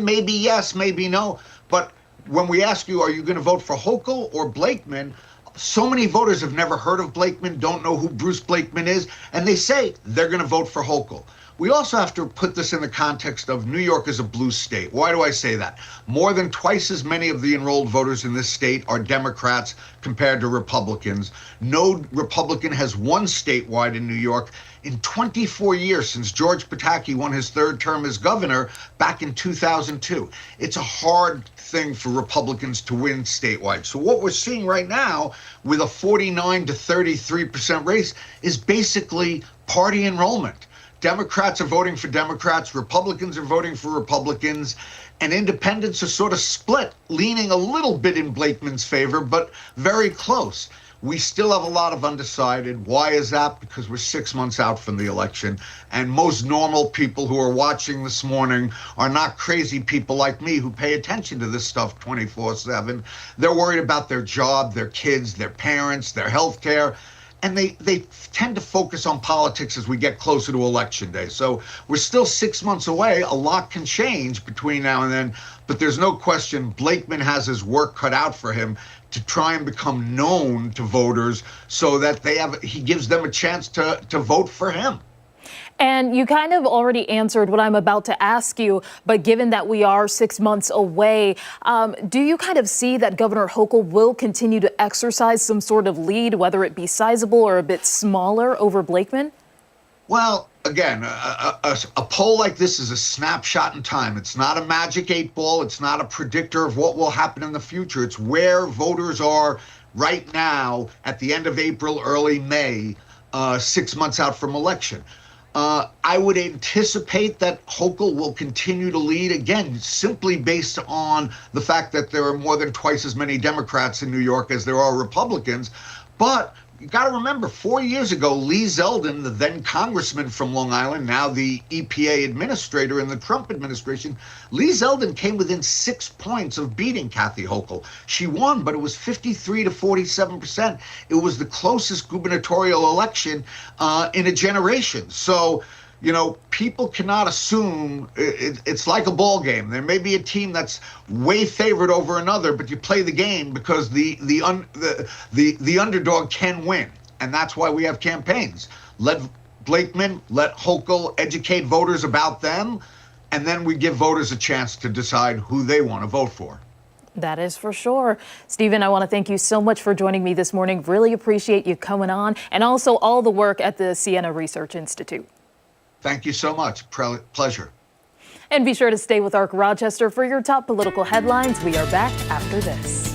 Maybe yes, maybe no. But when we ask you, are you going to vote for Hochul or Blakeman? So many voters have never heard of Blakeman, don't know who Bruce Blakeman is, and they say they're going to vote for Hochul. We also have to put this in the context of New York is a blue state. Why do I say that? More than twice as many of the enrolled voters in this state are Democrats compared to Republicans. No Republican has won statewide in New York in 24 years since George Pataki won his third term as governor back in 2002. It's a hard thing for Republicans to win statewide. So what we're seeing right now with a 49 to 33% race is basically party enrollment. Democrats are voting for Democrats, Republicans are voting for Republicans, and independents are sort of split, leaning a little bit in Blakeman's favor, but very close. We still have a lot of undecided. Why is that? Because we're 6 months out from the election, and most normal people who are watching this morning are not crazy people like me who pay attention to this stuff 24/7. They're worried about their job, their kids, their parents, their health care. And they tend to focus on politics as we get closer to election day. So we're still 6 months away. A lot can change between now and then, but there's no question Blakeman has his work cut out for him to try and become known to voters so that he gives them a chance to vote for him. And you kind of already answered what I'm about to ask you, but given that we are 6 months away, do you kind of see that Governor Hochul will continue to exercise some sort of lead, whether it be sizable or a bit smaller over Blakeman? Well, again, a poll like this is a snapshot in time. It's not a magic 8 ball. It's not a predictor of what will happen in the future. It's where voters are right now at the end of April, early May, 6 months out from election. I would anticipate that Hochul will continue to lead, again, simply based on the fact that there are more than twice as many Democrats in New York as there are Republicans. But you got to remember, 4 years ago, Lee Zeldin, the then congressman from Long Island, now the EPA administrator in the Trump administration, Lee Zeldin came within 6 points of beating Kathy Hochul. She won, but it was 53 to 47%. It was the closest gubernatorial election in a generation. So, you know, people cannot assume it's like a ball game. There may be a team that's way favored over another, but you play the game because the underdog can win, and that's why we have campaigns. Let Blakeman, let Hochul educate voters about them, and then we give voters a chance to decide who they want to vote for. That is for sure. Stephen, I want to thank you so much for joining me this morning. Really appreciate you coming on, and also all the work at the Siena Research Institute. Thank you so much. Pleasure. And be sure to stay with ARC Rochester for your top political headlines. We are back after this.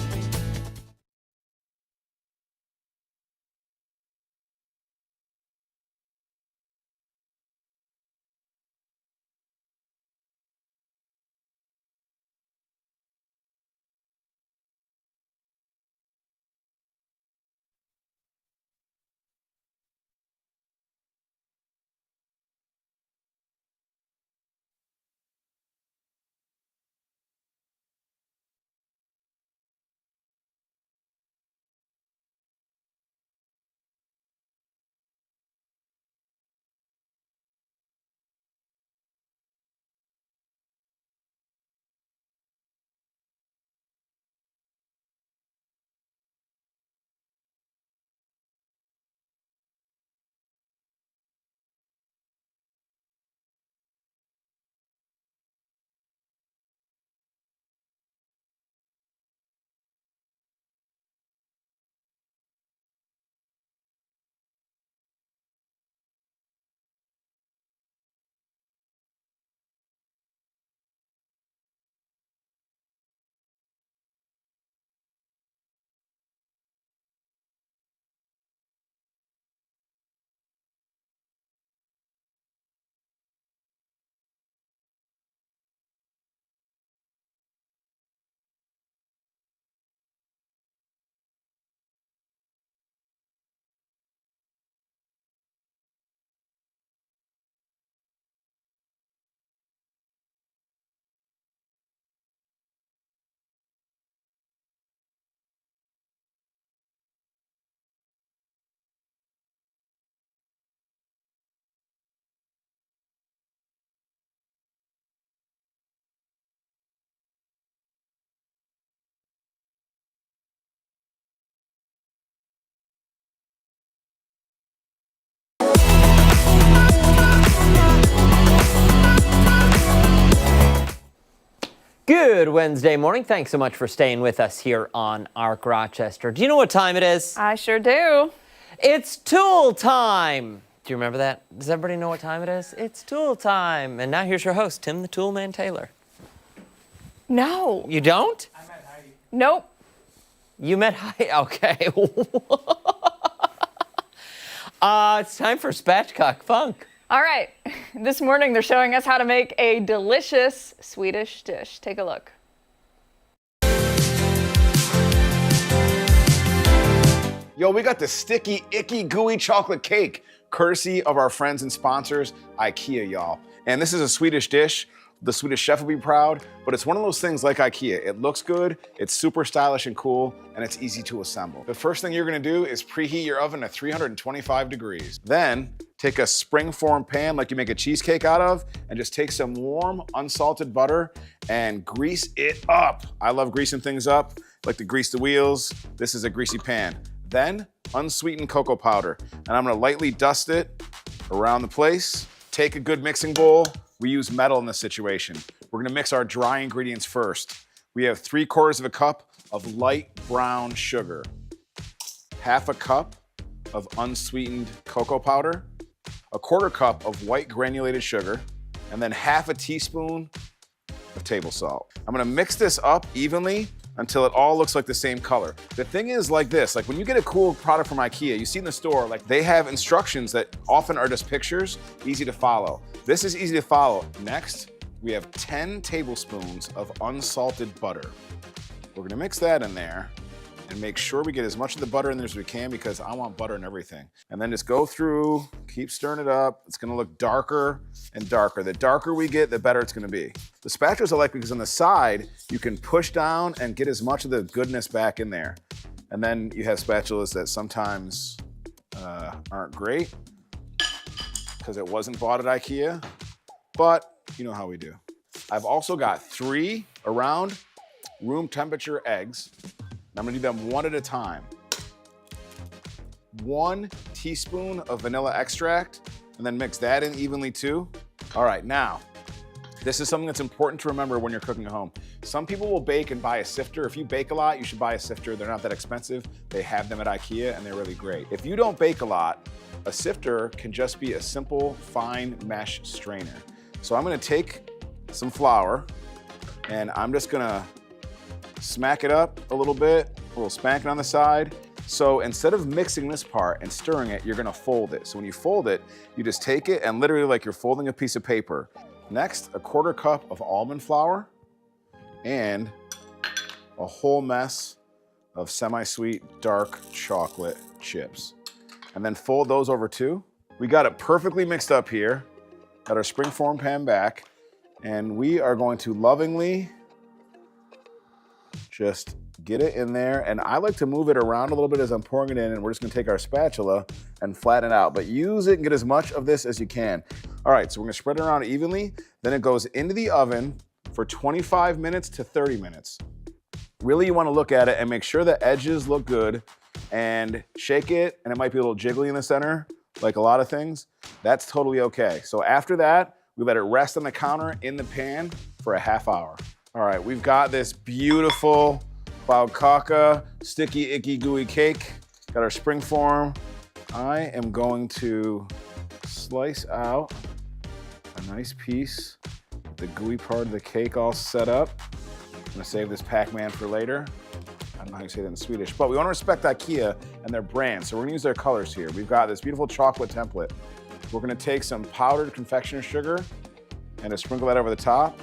Good Wednesday morning. Thanks so much for staying with us here on Arc Rochester. Do you know what time it is? I sure do. It's tool time. Do you remember that? Does everybody know what time it is? It's tool time. And now here's your host, Tim the Toolman Taylor. No. You don't? I met Heidi. Nope. You met Heidi? Okay. It's time for Spatchcock Funk. All right. This morning they're showing us how to make a delicious Swedish dish. Take a look. Yo, we got the sticky, icky, gooey chocolate cake, courtesy of our friends and sponsors, IKEA, y'all. And this is a Swedish dish. The Swedish chef will be proud, but it's one of those things like IKEA. It looks good, it's super stylish and cool, and it's easy to assemble. The first thing you're gonna do is preheat your oven to 325 degrees. Then, take a springform pan like you make a cheesecake out of, and just take some warm, unsalted butter and grease it up. I love greasing things up, like to grease the wheels. This is a greasy pan. Then, unsweetened cocoa powder, and I'm gonna lightly dust it around the place. Take a good mixing bowl. We use metal in this situation. We're gonna mix our dry ingredients first. We have 3/4 cup of light brown sugar, 1/2 cup of unsweetened cocoa powder, 1/4 cup of white granulated sugar, and then 1/2 teaspoon of table salt. I'm gonna mix this up evenly until it all looks like the same color. The thing is like this, like when you get a cool product from IKEA, you see in the store, like they have instructions that often are just pictures, easy to follow. This is easy to follow. Next, we have 10 tablespoons of unsalted butter. We're gonna mix that in there and make sure we get as much of the butter in there as we can because I want butter in everything. And then just go through, keep stirring it up. It's gonna look darker and darker. The darker we get, the better it's gonna be. The spatulas I like because on the side, you can push down and get as much of the goodness back in there. And then you have spatulas that sometimes aren't great because it wasn't bought at IKEA, but you know how we do. I've also got 3 around room temperature eggs. And I'm gonna do them one at a time. 1 teaspoon of vanilla extract, and then mix that in evenly too. All right, now, this is something that's important to remember when you're cooking at home. Some people will bake and buy a sifter. If you bake a lot, you should buy a sifter. They're not that expensive. They have them at IKEA and they're really great. If you don't bake a lot, a sifter can just be a simple fine mesh strainer. So I'm gonna take some flour and I'm just gonna smack it up a little bit, a little spanking on the side. So instead of mixing this part and stirring it, you're gonna fold it. So when you fold it, you just take it and literally like you're folding a piece of paper. Next, 1/4 cup of almond flour and a whole mess of semi-sweet dark chocolate chips. And then fold those over too. We got it perfectly mixed up here. Got our springform pan back. And we are going to lovingly just get it in there. And I like to move it around a little bit as I'm pouring it in, and we're just gonna take our spatula and flatten it out. But use it and get as much of this as you can. All right, so we're gonna spread it around evenly. Then it goes into the oven for 25 minutes to 30 minutes. Really, you wanna look at it and make sure the edges look good and shake it, and it might be a little jiggly in the center, like a lot of things. That's totally okay. So after that, we let it rest on the counter in the pan for a ½ hour. All right, we've got this beautiful Baukaka sticky, icky, gooey cake. Got our springform. I am going to slice out a nice piece with the gooey part of the cake all set up. I'm gonna save this Pac-Man for later. I don't know how you say that in Swedish, but we wanna respect IKEA and their brand, so we're gonna use their colors here. We've got this beautiful chocolate template. We're gonna take some powdered confectioner's sugar and just sprinkle that over the top.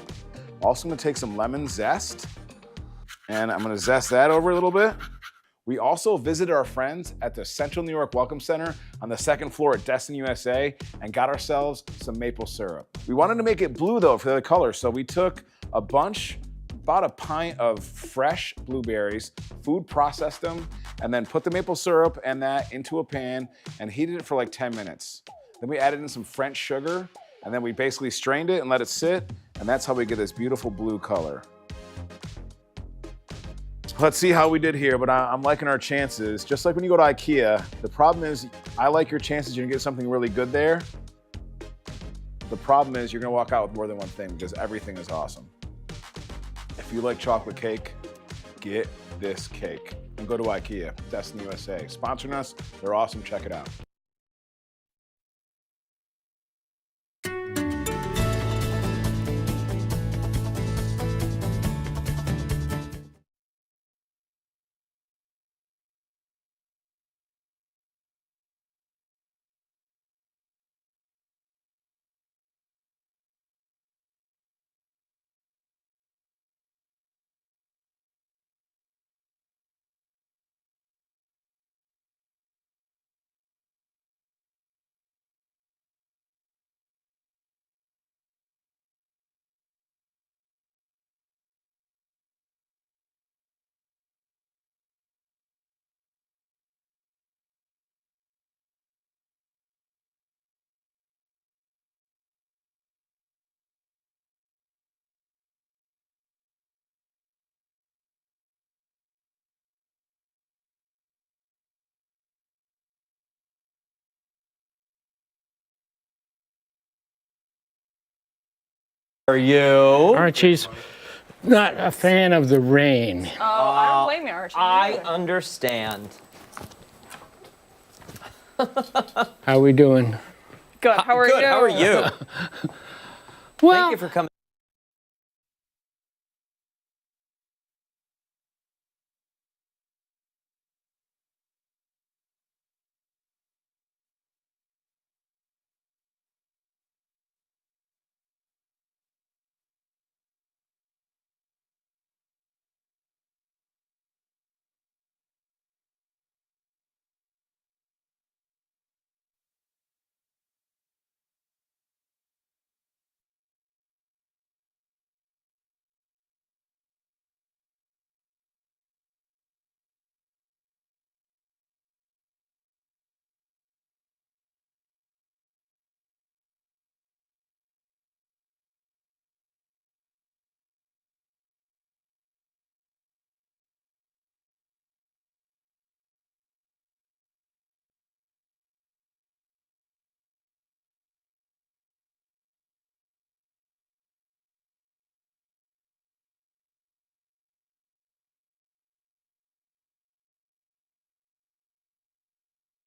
Also gonna take some lemon zest, and I'm gonna zest that over a little bit. We also visited our friends at the Central New York Welcome Center on the 2nd floor at Destin USA and got ourselves some maple syrup. We wanted to make it blue though for the color, so we took a bunch, about a pint of fresh blueberries, food processed them, and then put the maple syrup and that into a pan and heated it for like 10 minutes. Then we added in some French sugar, and then we basically strained it and let it sit, and that's how we get this beautiful blue color. Let's see how we did here, but I'm liking our chances. Just like when you go to IKEA, the problem is, I like your chances you're gonna get something really good there. The problem is you're gonna walk out with more than one thing because everything is awesome. If you like chocolate cake, get this cake. And go to IKEA, Best in the USA. Sponsoring us, they're awesome. Check it out. Are you? Archie's not a fan of the rain. Oh, I don't blame you, Archie. I understand. How are we doing? Good. How are you? Good. How are you? Well, Thank you for coming.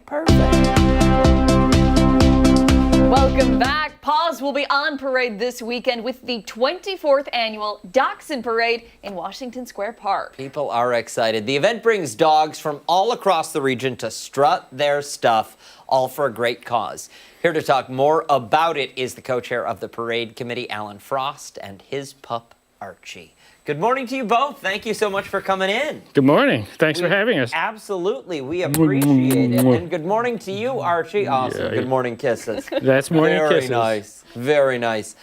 Perfect. Welcome back. Paws will be on parade this weekend with the 24th annual Dachshund Parade in Washington Square Park. People are excited. The event brings dogs from all across the region to strut their stuff, all for a great cause. Here to talk more about it is the co-chair of the parade committee, Alan Frost, and his pup, Archie. Good morning to you both. Thank you so much for coming in. good morning. Thanks for having us. Absolutely. We appreciate it. And good morning to you, Archie. Awesome. Good morning kisses. That's morning kisses. Very nice. Very nice.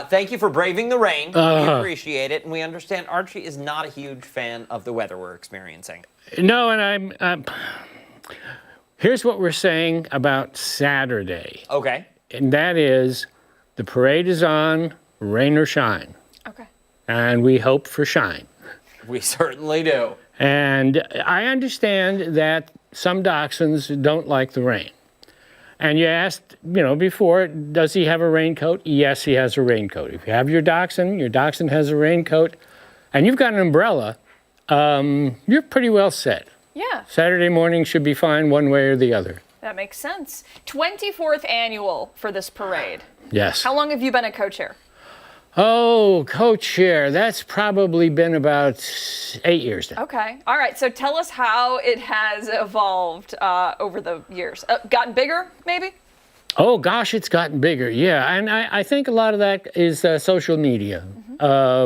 Thank you for braving the rain. We appreciate it. And we understand Archie is not a huge fan of the weather we're experiencing. No, and I'm here's what we're saying about Saturday. Okay. And that is the parade is on, rain or shine. Okay. And we hope for shine. We certainly do. And I understand that some dachshunds don't like the rain. And you asked, before, does he have a raincoat? Yes, he has a raincoat. If you have your dachshund has a raincoat, and you've got an umbrella, you're pretty well set. Yeah. Saturday morning should be fine one way or the other. That makes sense. 24th annual for this parade. Yes. How long have you been a co-chair? Oh, co-chair, that's probably been about 8 years now. Okay. All right. So tell us how it has evolved over the years. Gotten bigger, maybe? Oh, gosh, it's gotten bigger, yeah. And I think a lot of that is social media.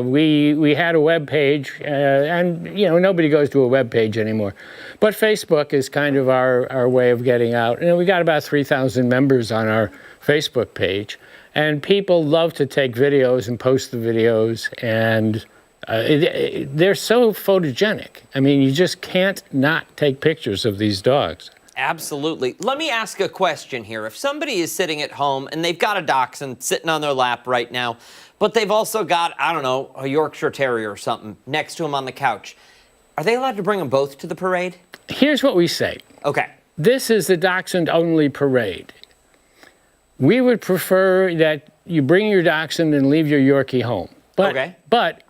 We had a web page, and, nobody goes to a web page anymore. But Facebook is kind of our way of getting out. And we got about 3,000 members on our Facebook page. And people love to take videos and post the videos, and they're so photogenic. I mean, you just can't not take pictures of these dogs. Absolutely. Let me ask a question here. If somebody is sitting at home and they've got a dachshund sitting on their lap right now, but they've also got, I don't know, a Yorkshire Terrier or something next to them on the couch, are they allowed to bring them both to the parade? Here's what we say. Okay. This is the dachshund-only parade. We would prefer that you bring your dachshund and leave your Yorkie home. But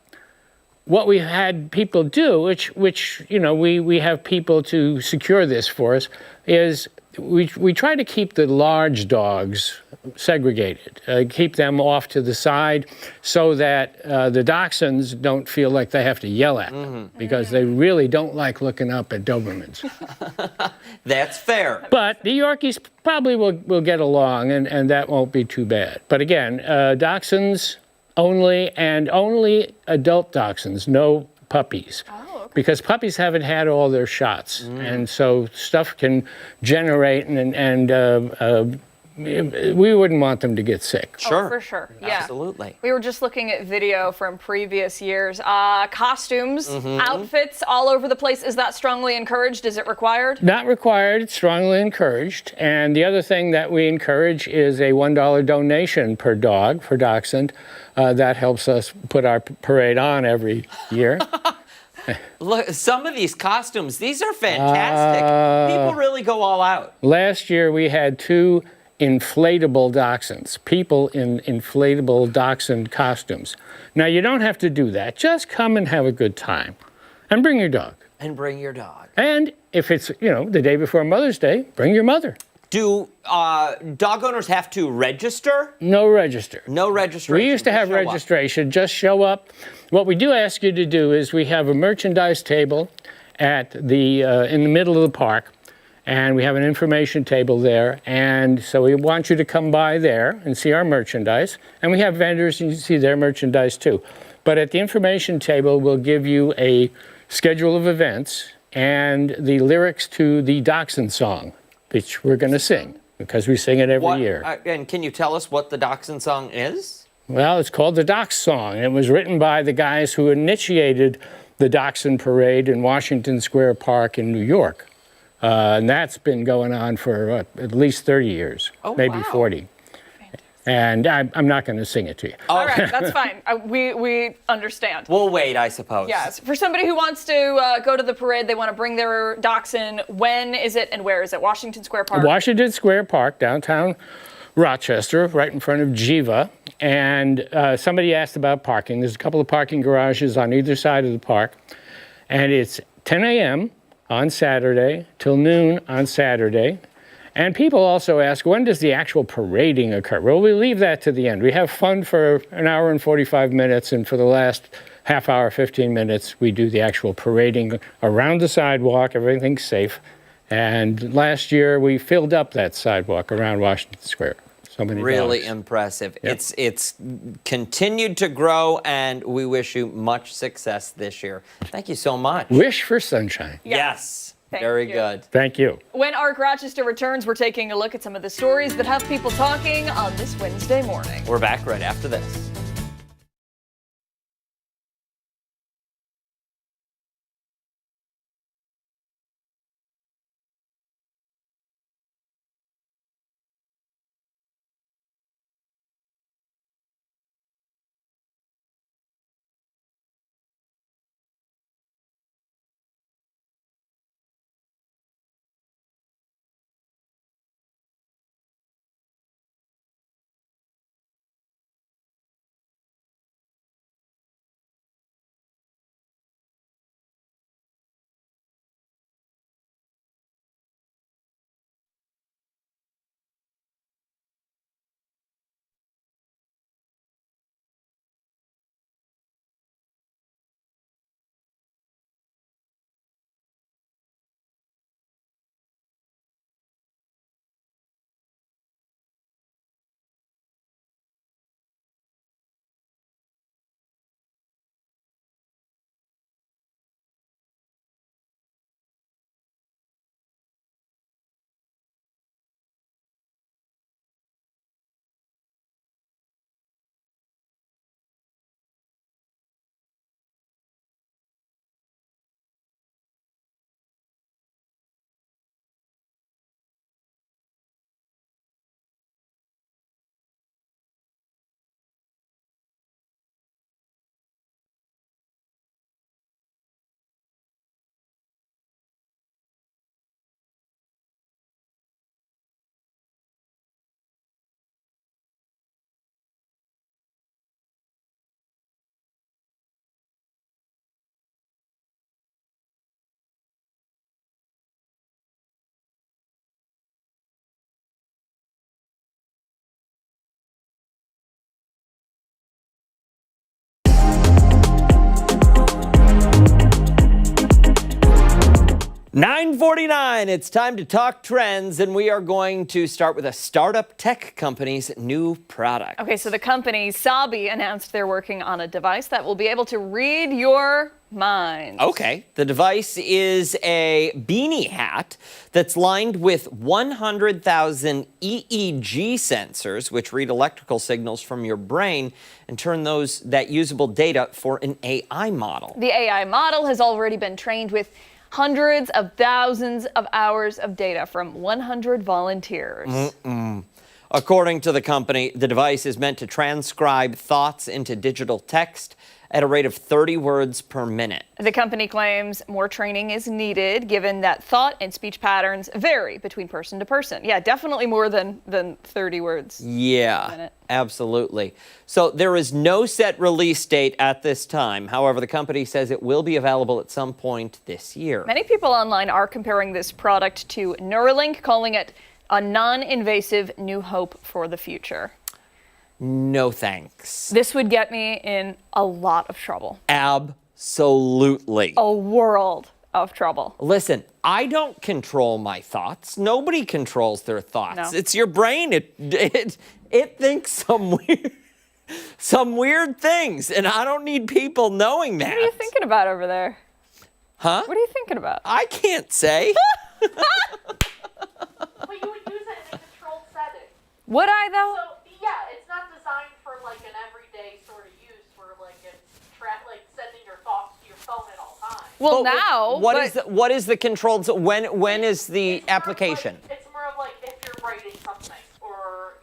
what we had people do, which you know, we have people to secure this for us, is we try to keep the large dogs segregated, keep them off to the side so that the dachshunds don't feel like they have to yell at them, because they really don't like looking up at Dobermans. That's fair. But the Yorkies probably will get along, and that won't be too bad. But again, dachshunds only, and only adult dachshunds, no puppies. Because puppies haven't had all their shots, and so stuff can generate, and we wouldn't want them to get sick. Sure. Oh, for sure. Yeah. Absolutely. We were just looking at video from previous years. Costumes, outfits all over the place. Is that strongly encouraged? Is it required? Not required, it's strongly encouraged. And the other thing that we encourage is a $1 donation per dog for Dachshund. That helps us put our parade on every year. Look, some of these costumes, these are fantastic. People really go all out. Last year we had 2 inflatable dachshunds, people in inflatable dachshund costumes. Now you don't have to do that. Just come and have a good time. And bring your dog. And bring your dog. And if it's, you know, the day before Mother's Day, bring your mother. Do dog owners have to register? No register. No registration. We used to have registration. Just show up. What we do ask you to do is we have a merchandise table at the in the middle of the park, and we have an information table there. And so we want you to come by there and see our merchandise. And we have vendors, and you see their merchandise too. But at the information table, we'll give you a schedule of events and the lyrics to the Dachshund song, which we're going to sing, because we sing it every year. And can you tell us what the Dachshund song is? Well, it's called the Dachshund Song. It was written by the guys who initiated the Dachshund Parade in Washington Square Park in New York. And that's been going on for at least 30 years, maybe 40. And I'm not going to sing it to you. All right, that's fine. We understand. We'll wait, I suppose. Yes. For somebody who wants to go to the parade, they want to bring their dachshund. When is it and where is it? Washington Square Park? Washington Square Park, downtown Rochester, right in front of Jiva. And somebody asked about parking. There's a couple of parking garages on either side of the park. And it's 10 a.m. on Saturday till noon on Saturday. And people also ask, when does the actual parading occur? Well, we leave that to the end. We have fun for an hour and 45 minutes, and for the last half hour, 15 minutes, we do the actual parading around the sidewalk. Everything's safe. And last year, we filled up that sidewalk around Washington Square. So many Really dogs. impressive. Yep. It's continued to grow, and we wish you much success this year. Thank you so much. Wish for sunshine. Yes. Thank Very you. good. Thank you. When Arc Rochester returns, we're taking a look at some of the stories that have people talking on this Wednesday morning. We're back right after this. 9:49, it's time to talk trends, and we are going to start with a startup tech company's new product. Okay, so the company Sabi announced they're working on a device that will be able to read your mind. Okay, the device is a beanie hat that's lined with 100,000 EEG sensors, which read electrical signals from your brain and turn that usable data for an AI model. The AI model has already been trained with hundreds of thousands of hours of data from 100 volunteers. According to the company, the device is meant to transcribe thoughts into digital text at a rate of 30 words per minute. The company claims more training is needed, given that thought and speech patterns vary between person to person. Yeah, definitely more than 30 words. Yeah, absolutely. So there is no set release date at this time. However, the company says it will be available at some point this year. Many people online are comparing this product to Neuralink, calling it a non-invasive new hope for the future. No thanks. This would get me in a lot of trouble. Absolutely. A world of trouble. Listen, I don't control my thoughts. Nobody controls their thoughts. No. It's your brain. It thinks some weird things, and I don't need people knowing that. What are you thinking about over there? Huh? What are you thinking about? I can't say. But you would use it in a controlled setting. Would I, though? So, yeah, it's not designed for like an everyday sort of use where like it's like sending your thoughts to your phone at all times. Well, But now, what is the controlled? When is the application? It's more of like if you're writing something or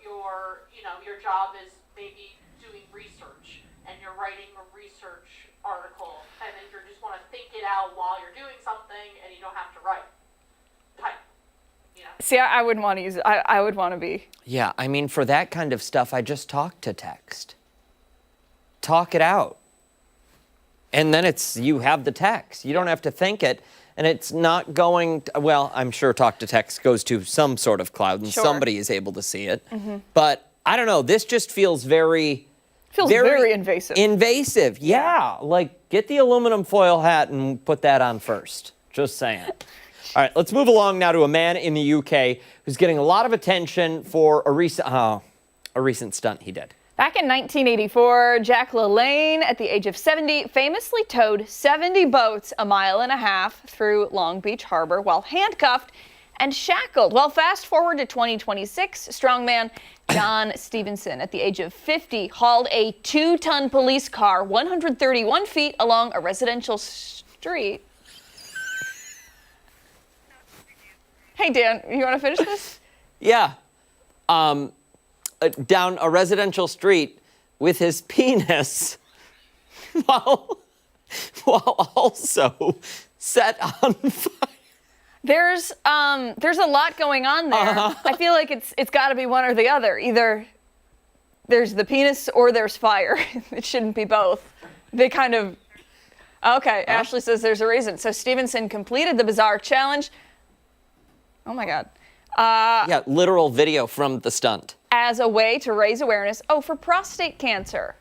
your job is maybe doing research and you're writing a research article and then you just want to think it out while you're doing something and you don't have to write. Type. See, I wouldn't want to use it. I would want to be. Yeah, I mean, for that kind of stuff, I just talk to text. Talk it out. And then you have the text. You don't have to think it. And it's not going, well, I'm sure talk to text goes to some sort of cloud and somebody is able to see it. But I don't know, this just feels very invasive. Invasive, yeah. Like, get the aluminum foil hat and put that on first. Just saying. All right, let's move along now to a man in the UK who's getting a lot of attention for a recent stunt he did. Back in 1984, Jack LaLanne, at the age of 70, famously towed 70 boats a mile and a half through Long Beach Harbor while handcuffed and shackled. Well, fast forward to 2026, strongman John Stevenson, at the age of 50, hauled a 2-ton police car 131 feet along a residential street. Hey, Dan, you want to finish this? Yeah. Down a residential street with his penis while also set on fire. There's a lot going on there. I feel like it's got to be one or the other. Either there's the penis or there's fire. It shouldn't be both. They kind of... Okay, Ashley says there's a reason. So Stevenson completed the bizarre challenge. Oh my God. Yeah, literal video from the stunt. As a way to raise awareness, for prostate cancer.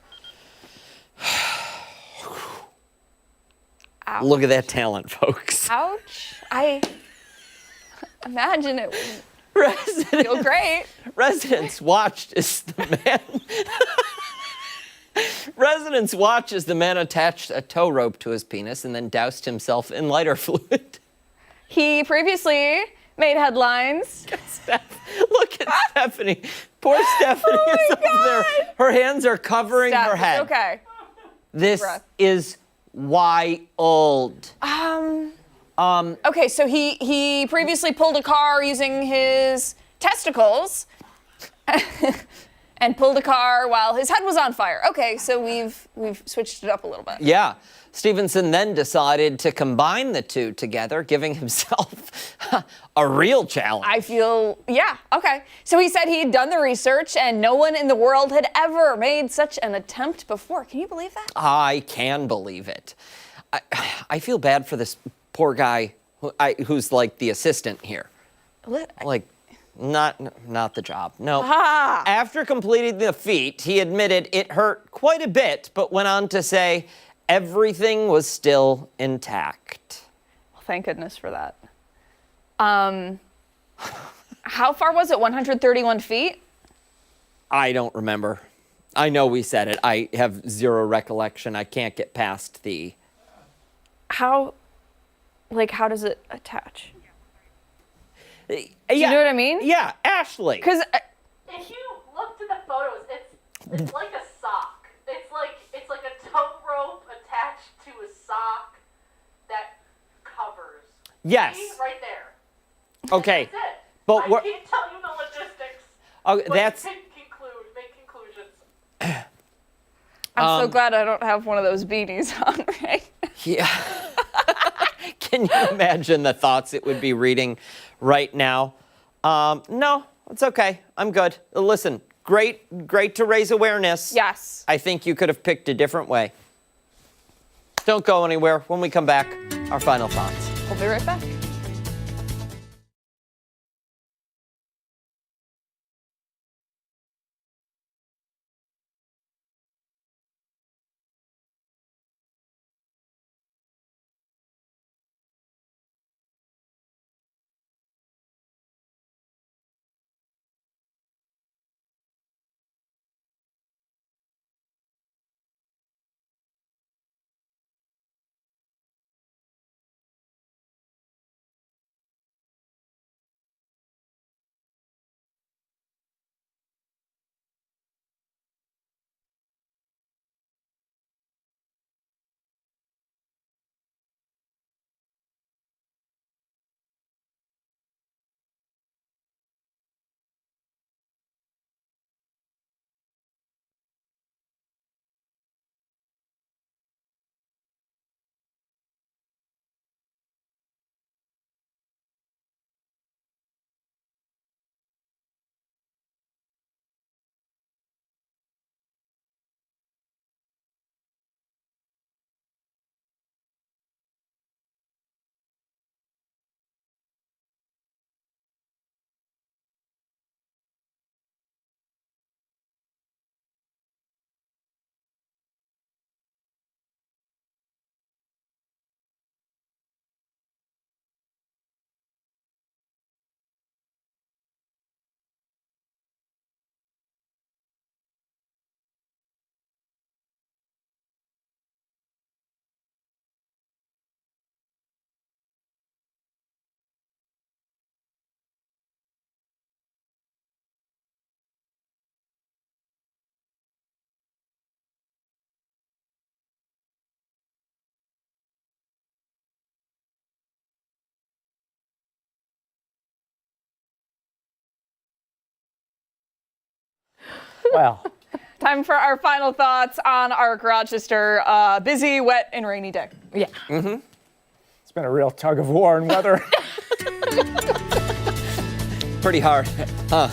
Ouch. Look at that talent, folks. Ouch. I imagine it would feel great. Residents watched as the man attached a tow rope to his penis and then doused himself in lighter fluid. He previously made headlines. Look at Stephanie. Poor Stephanie is up there. Her hands are covering her head. It's okay. This is wild. Okay, so he previously pulled a car using his testicles and pulled a car while his head was on fire. Okay, so we've switched it up a little bit. Yeah. Stevenson then decided to combine the two together, giving himself a real challenge. Okay. So he said he'd done the research and no one in the world had ever made such an attempt before. Can you believe that? I can believe it. I feel bad for this poor guy who's like the assistant here. Like, not the job. No. After completing the feat, he admitted it hurt quite a bit, but went on to say everything was still intact. Well, thank goodness for that. How far was it? 131 feet? I don't remember. I know we said it. I have zero recollection. I can't get past the... How does it attach? Yeah. Do you know what I mean? Yeah, Ashley. Because If you looked at the photos, it's like a sock. It's like a tow rope attached to a sock that covers. Yes. See? Right there. Okay. That's it. But I what? can't tell you the logistics. Oh, but that's. you can make conclusions. I'm so glad I don't have one of those beanies on, right? Yeah. Can you imagine the thoughts it would be reading right now? No, it's okay. I'm good. Listen, great to raise awareness. Yes. I think you could have picked a different way. Don't go anywhere. When we come back, our final thoughts. We'll be right back. Well. Time for our final thoughts on Arc Rochester. Busy, wet, and rainy day. Yeah. Mm-hmm. It's been a real tug of war in weather. Pretty hard, huh?